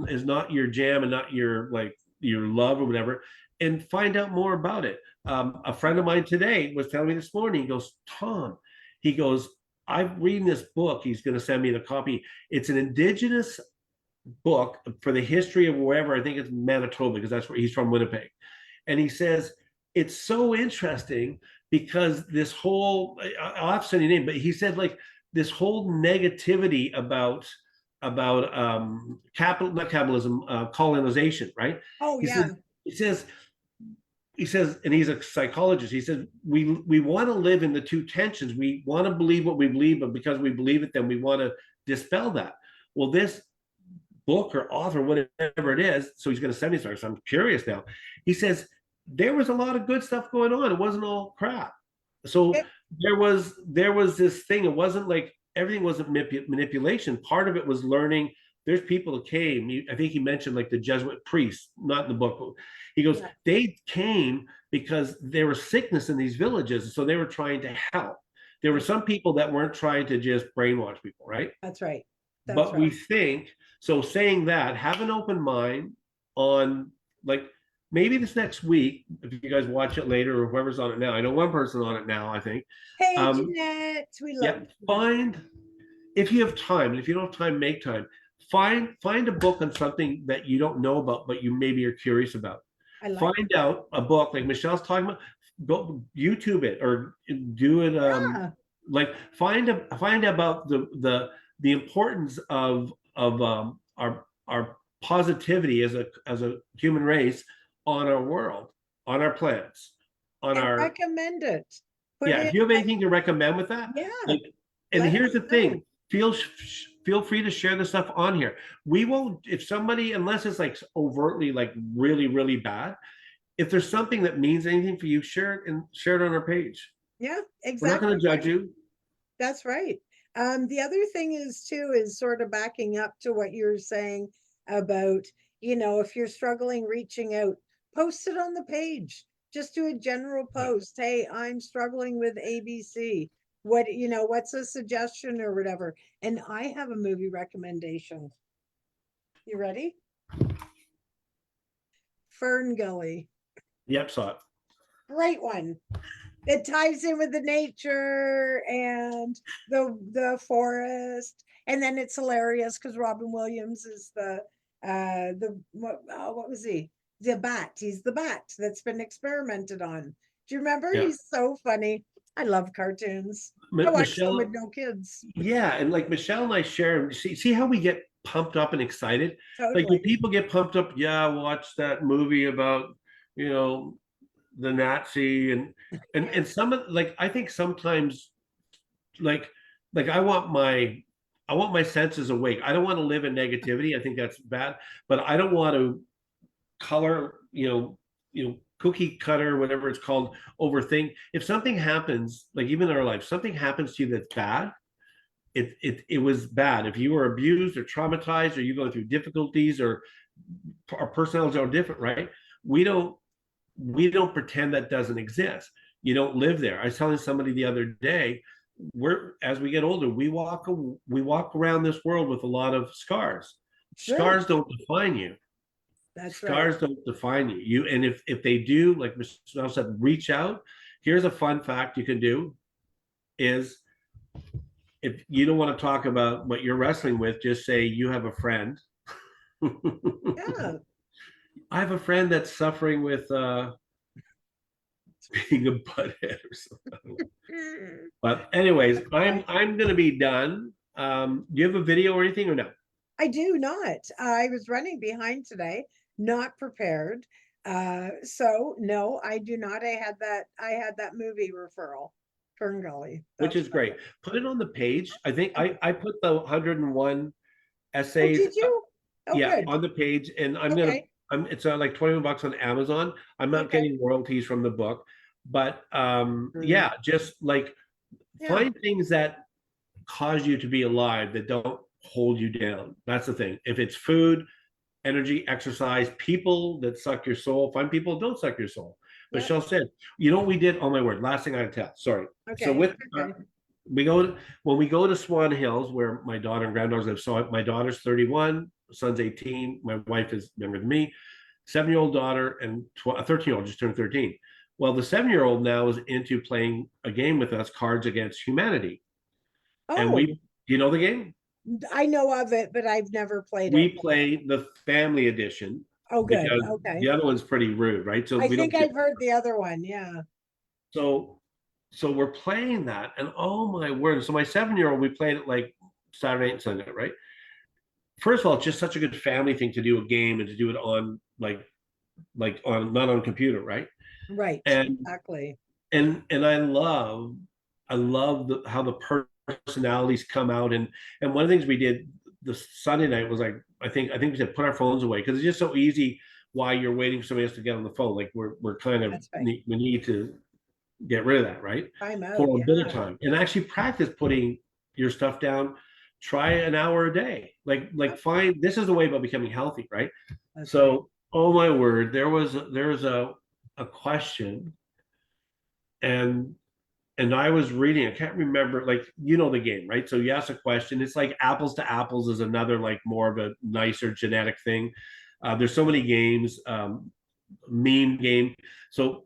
Speaker 2: is not your jam and not your love or whatever, and find out more about it. A friend of mine today was telling me this morning, he goes, Tom, he goes, I'm reading this book. He's going to send me the copy. It's an indigenous book for the history of wherever, I think it's Manitoba, because that's where he's from, Winnipeg. And he says, it's so interesting because this whole, I'll have to send you name, but he said like this whole negativity about not capitalism, colonization, right?
Speaker 1: Oh,
Speaker 2: He
Speaker 1: yeah.
Speaker 2: he says, and he's a psychologist. He said, we want to live in the two tensions. We want to believe what we believe, but because we believe it, then we want to dispel that. Well, this book or author, whatever it is, so he's going to send me something. So I'm curious now. He says there was a lot of good stuff going on. It wasn't all crap. So there was this thing. It wasn't like everything wasn't manipulation. Part of it was learning. There's people that came. I think he mentioned like the Jesuit priests, not in the book. He goes, they came because there was sickness in these villages, so they were trying to help. There were some people that weren't trying to just brainwash people, right?
Speaker 1: That's right.
Speaker 2: But we think, so saying that, have an open mind on, like, maybe this next week, if you guys watch it later or whoever's on it now. I know one person on it now, I think.
Speaker 1: Hey, Jeanette, we love
Speaker 2: you. If you have time, and if you don't have time, make time. Find a book on something that you don't know about, but you maybe are curious about. Find out a book like Michelle's talking about. Go YouTube it or do it. Like find about the importance of our positivity as a human race on our world, on our planets, on our.
Speaker 1: Recommend it. put
Speaker 2: Yeah,
Speaker 1: in,
Speaker 2: if you have anything to recommend with that,
Speaker 1: yeah,
Speaker 2: like, and
Speaker 1: let
Speaker 2: here's
Speaker 1: us
Speaker 2: the
Speaker 1: know.
Speaker 2: thing, feel free to share the stuff on here. We won't, if somebody, unless it's like overtly like really, really bad, if there's something that means anything for you, share it and share it on our page.
Speaker 1: Yeah,
Speaker 2: We're not
Speaker 1: exactly
Speaker 2: gonna judge
Speaker 1: right.
Speaker 2: you.
Speaker 1: That's right. The other thing is too, is sort of backing up to what you're saying about, if you're struggling reaching out, post it on the page. Just do a general
Speaker 2: Yeah.
Speaker 1: post. Hey, I'm struggling with ABC. What's a suggestion or whatever? And I have a movie recommendation. You ready? Fern Gully.
Speaker 2: Yep, saw it.
Speaker 1: Great one. It ties in with the nature and the forest, and then it's hilarious because Robin Williams is what was he, the bat, he's the bat that's been experimented on. Do you remember?
Speaker 2: Yeah.
Speaker 1: He's so funny. I love cartoons. I watch them with
Speaker 2: Michelle,
Speaker 1: no kids.
Speaker 2: yeah, and like Michelle and I share, see how we get pumped up and excited? Like
Speaker 1: Totally.
Speaker 2: when people get pumped up, yeah, watch that movie about, you know, the Nazi and some of like I think sometimes like like I want my senses awake. I don't want to live in negativity. I think that's bad, but I don't want to color, cookie cutter, whatever it's called, overthink. If something happens, like even in our life, something happens to you that's bad, it was bad. If you were abused or traumatized or you go through difficulties or our personalities are different, right? We don't we don't pretend that doesn't exist. You don't live there. I was telling somebody the other day, we're as we get older, we walk around this world with a lot of scars.
Speaker 1: Sure.
Speaker 2: Scars don't define you.
Speaker 1: That's right.
Speaker 2: Scars don't define you. And if they do, like Michelle said, reach out. Here's a fun fact you can do is if you don't want to talk about what you're wrestling with, just say you have a friend.
Speaker 1: Yeah.
Speaker 2: I have a friend that's suffering with being a butthead or something. But anyways, I'm gonna be done. Do you have a video or anything or no?
Speaker 1: I do not. I was running behind today, not prepared. So no, I do not. I had that movie referral, Fern Gully.
Speaker 2: Which
Speaker 1: That's
Speaker 2: is
Speaker 1: right.
Speaker 2: great. Put it on the page. I think I put the 101
Speaker 1: Oh,
Speaker 2: essays,
Speaker 1: did you? Oh,
Speaker 2: yeah,
Speaker 1: good.
Speaker 2: on the page, and
Speaker 1: Okay.
Speaker 2: it's like 21 bucks on Amazon. I'm not
Speaker 1: Okay.
Speaker 2: getting royalties from the book, but
Speaker 1: Mm,
Speaker 2: yeah, just like
Speaker 1: yeah.
Speaker 2: find things that cause you to be alive that don't hold you down. That's the thing. If it's food, energy, exercise, people that suck your soul, find people that don't suck your soul.
Speaker 1: Yeah.
Speaker 2: Michelle said, you know what we did? Oh my word, last thing I tell. Sorry. So
Speaker 1: Okay.
Speaker 2: with
Speaker 1: Okay.
Speaker 2: we go when we go to Swan Hills, where my daughter and granddaughters live. So my daughter's 31, son's 18. My wife is younger than me. 7-year-old daughter and a 13-year-old just turned 13. Well, the 7-year-old now is into playing a game with us, Cards Against Humanity. And
Speaker 1: Oh,
Speaker 2: do you know the game?
Speaker 1: I know of it, but I've never played it.
Speaker 2: We play the family edition
Speaker 1: Oh, good.
Speaker 2: because
Speaker 1: Okay.
Speaker 2: the other one's pretty rude, right? So
Speaker 1: I
Speaker 2: we don't
Speaker 1: think
Speaker 2: get
Speaker 1: I've heard the other one. Yeah.
Speaker 2: so so we're playing that, and oh my word! So my 7-year-old, we played it like Saturday and Sunday, right? First of all, it's just such a good family thing to do a game and to do it on like on not on computer, right?
Speaker 1: Right.
Speaker 2: And
Speaker 1: Exactly.
Speaker 2: and I love how the personalities come out and one of the things we did the Sunday night was like I think we said put our phones away because it's just so easy while you're waiting for somebody else to get on the phone. Like we're kind of
Speaker 1: That's right.
Speaker 2: we need to get rid of that, right?
Speaker 1: Time out.
Speaker 2: For a bit of
Speaker 1: Yeah.
Speaker 2: time and actually practice putting your stuff down. Try an hour a day. Like find this is the way about becoming healthy, right?
Speaker 1: That's right.
Speaker 2: So, oh my word, there was a question and I was reading, I can't remember, like the game, right? So you ask a question. It's like apples to apples is another like more of a nicer genetic thing. There's so many games, meme game. So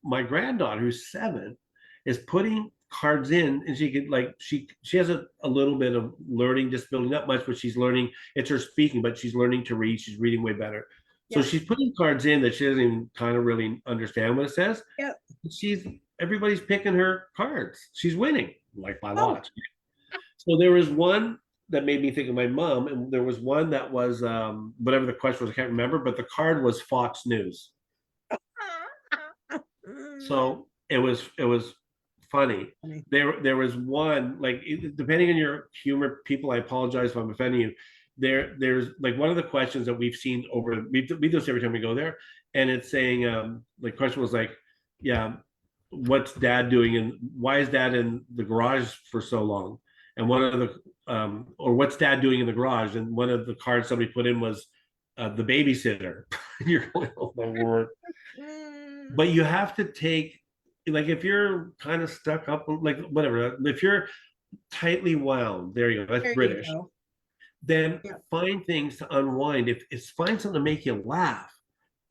Speaker 2: my granddaughter, who's 7, is putting cards in, and she could like she has a little bit of learning disability, not much, but she's learning. It's her speaking, but she's learning to read. She's reading way better. So
Speaker 1: Yeah.
Speaker 2: she's putting cards in that she doesn't even kind of really understand what it says.
Speaker 1: Yep.
Speaker 2: She's everybody's picking her cards. She's winning like by
Speaker 1: Oh,
Speaker 2: lot. So there was one that made me think of my mom, and there was one that was whatever the question was, I can't remember, but the card was Fox News.
Speaker 1: mm,
Speaker 2: So it was funny.
Speaker 1: Funny.
Speaker 2: There was one, like, depending on your humor, people, I apologize if I'm offending you. There's like one of the questions that we've seen over, we do this every time we go there, and it's saying, the question was like, yeah, what's dad doing, and why is dad in the garage for so long? And one of the or what's dad doing in the garage? And one of the cards somebody put in was the babysitter. You're going, oh my word.
Speaker 1: Mm,
Speaker 2: But you have to take, like, if you're kind of stuck up, like, whatever, if you're tightly wound, there you go, that's
Speaker 1: there you
Speaker 2: British,
Speaker 1: go.
Speaker 2: then
Speaker 1: Yeah.
Speaker 2: find things to unwind. If it's, find something to make you laugh.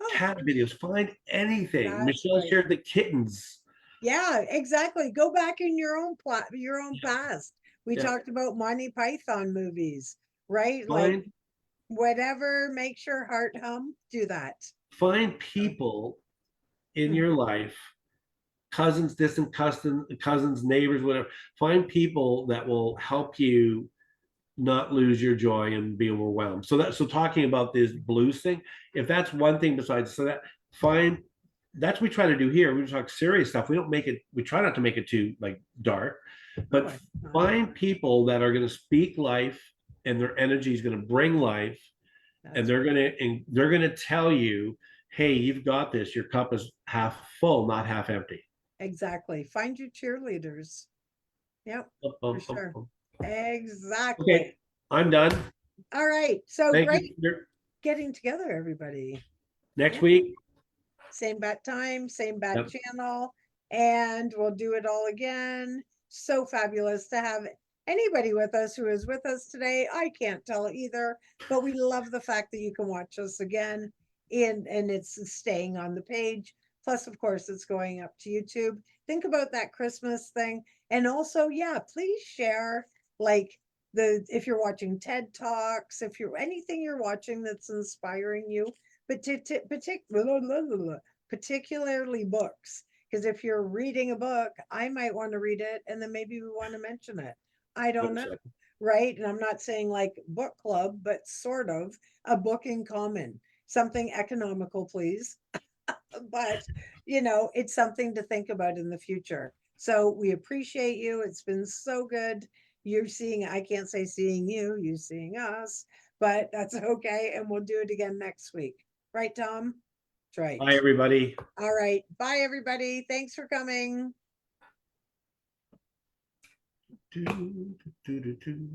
Speaker 1: Oh,
Speaker 2: Cat videos, find anything.
Speaker 1: that's
Speaker 2: Michelle
Speaker 1: right.
Speaker 2: shared the kittens.
Speaker 1: Yeah, exactly. Go back in your own plot, your own past. We
Speaker 2: Yeah,
Speaker 1: talked about Monty Python movies, right? Like
Speaker 2: find
Speaker 1: whatever makes your heart hum, do that.
Speaker 2: find people in
Speaker 1: Mhm.
Speaker 2: your life, cousins, distant cousins, neighbors, whatever. Find people that will help you not lose your joy and be overwhelmed. So talking about this blues thing, if that's one thing besides, so that, fine, that's what we try to do here. We talk serious stuff. We don't make it, we try not to make it too like dark,
Speaker 1: Oh,
Speaker 2: but
Speaker 1: not at all.
Speaker 2: find people that are going to speak life, and their energy is going to bring life, and
Speaker 1: That's right.
Speaker 2: they're going to tell you, hey, you've got this. Your cup is half full, not half empty.
Speaker 1: Exactly. Find your cheerleaders. Yep, for sure.
Speaker 2: Okay,
Speaker 1: Exactly.
Speaker 2: I'm done.
Speaker 1: All right. So
Speaker 2: Thank you,
Speaker 1: great
Speaker 2: Peter.
Speaker 1: getting together, everybody.
Speaker 2: Next
Speaker 1: Yeah.
Speaker 2: week.
Speaker 1: Same bat time, same bat
Speaker 2: Yep.
Speaker 1: channel, and we'll do it all again. So fabulous to have anybody with us who is with us today. I can't tell either, but we love the fact that you can watch us again and it's staying on the page. Plus, of course, it's going up to YouTube. Think about that Christmas thing. And also, yeah, please share like the if you're watching TED Talks, if you're anything you're watching that's inspiring you, but particularly books. Because if you're reading a book, I might want to read it and then maybe we want to mention it. I don't know. Right. And I'm not saying like book club, but sort of a book in common, something economical, please. But, it's something to think about in the future. So we appreciate you. It's been so good. You're seeing, I can't say seeing you seeing us, but that's okay. And we'll do it again next week. Right, Tom? That's right.
Speaker 2: Bye, everybody.
Speaker 1: All right. Bye, everybody. Thanks for coming.
Speaker 2: Do, do, do, do.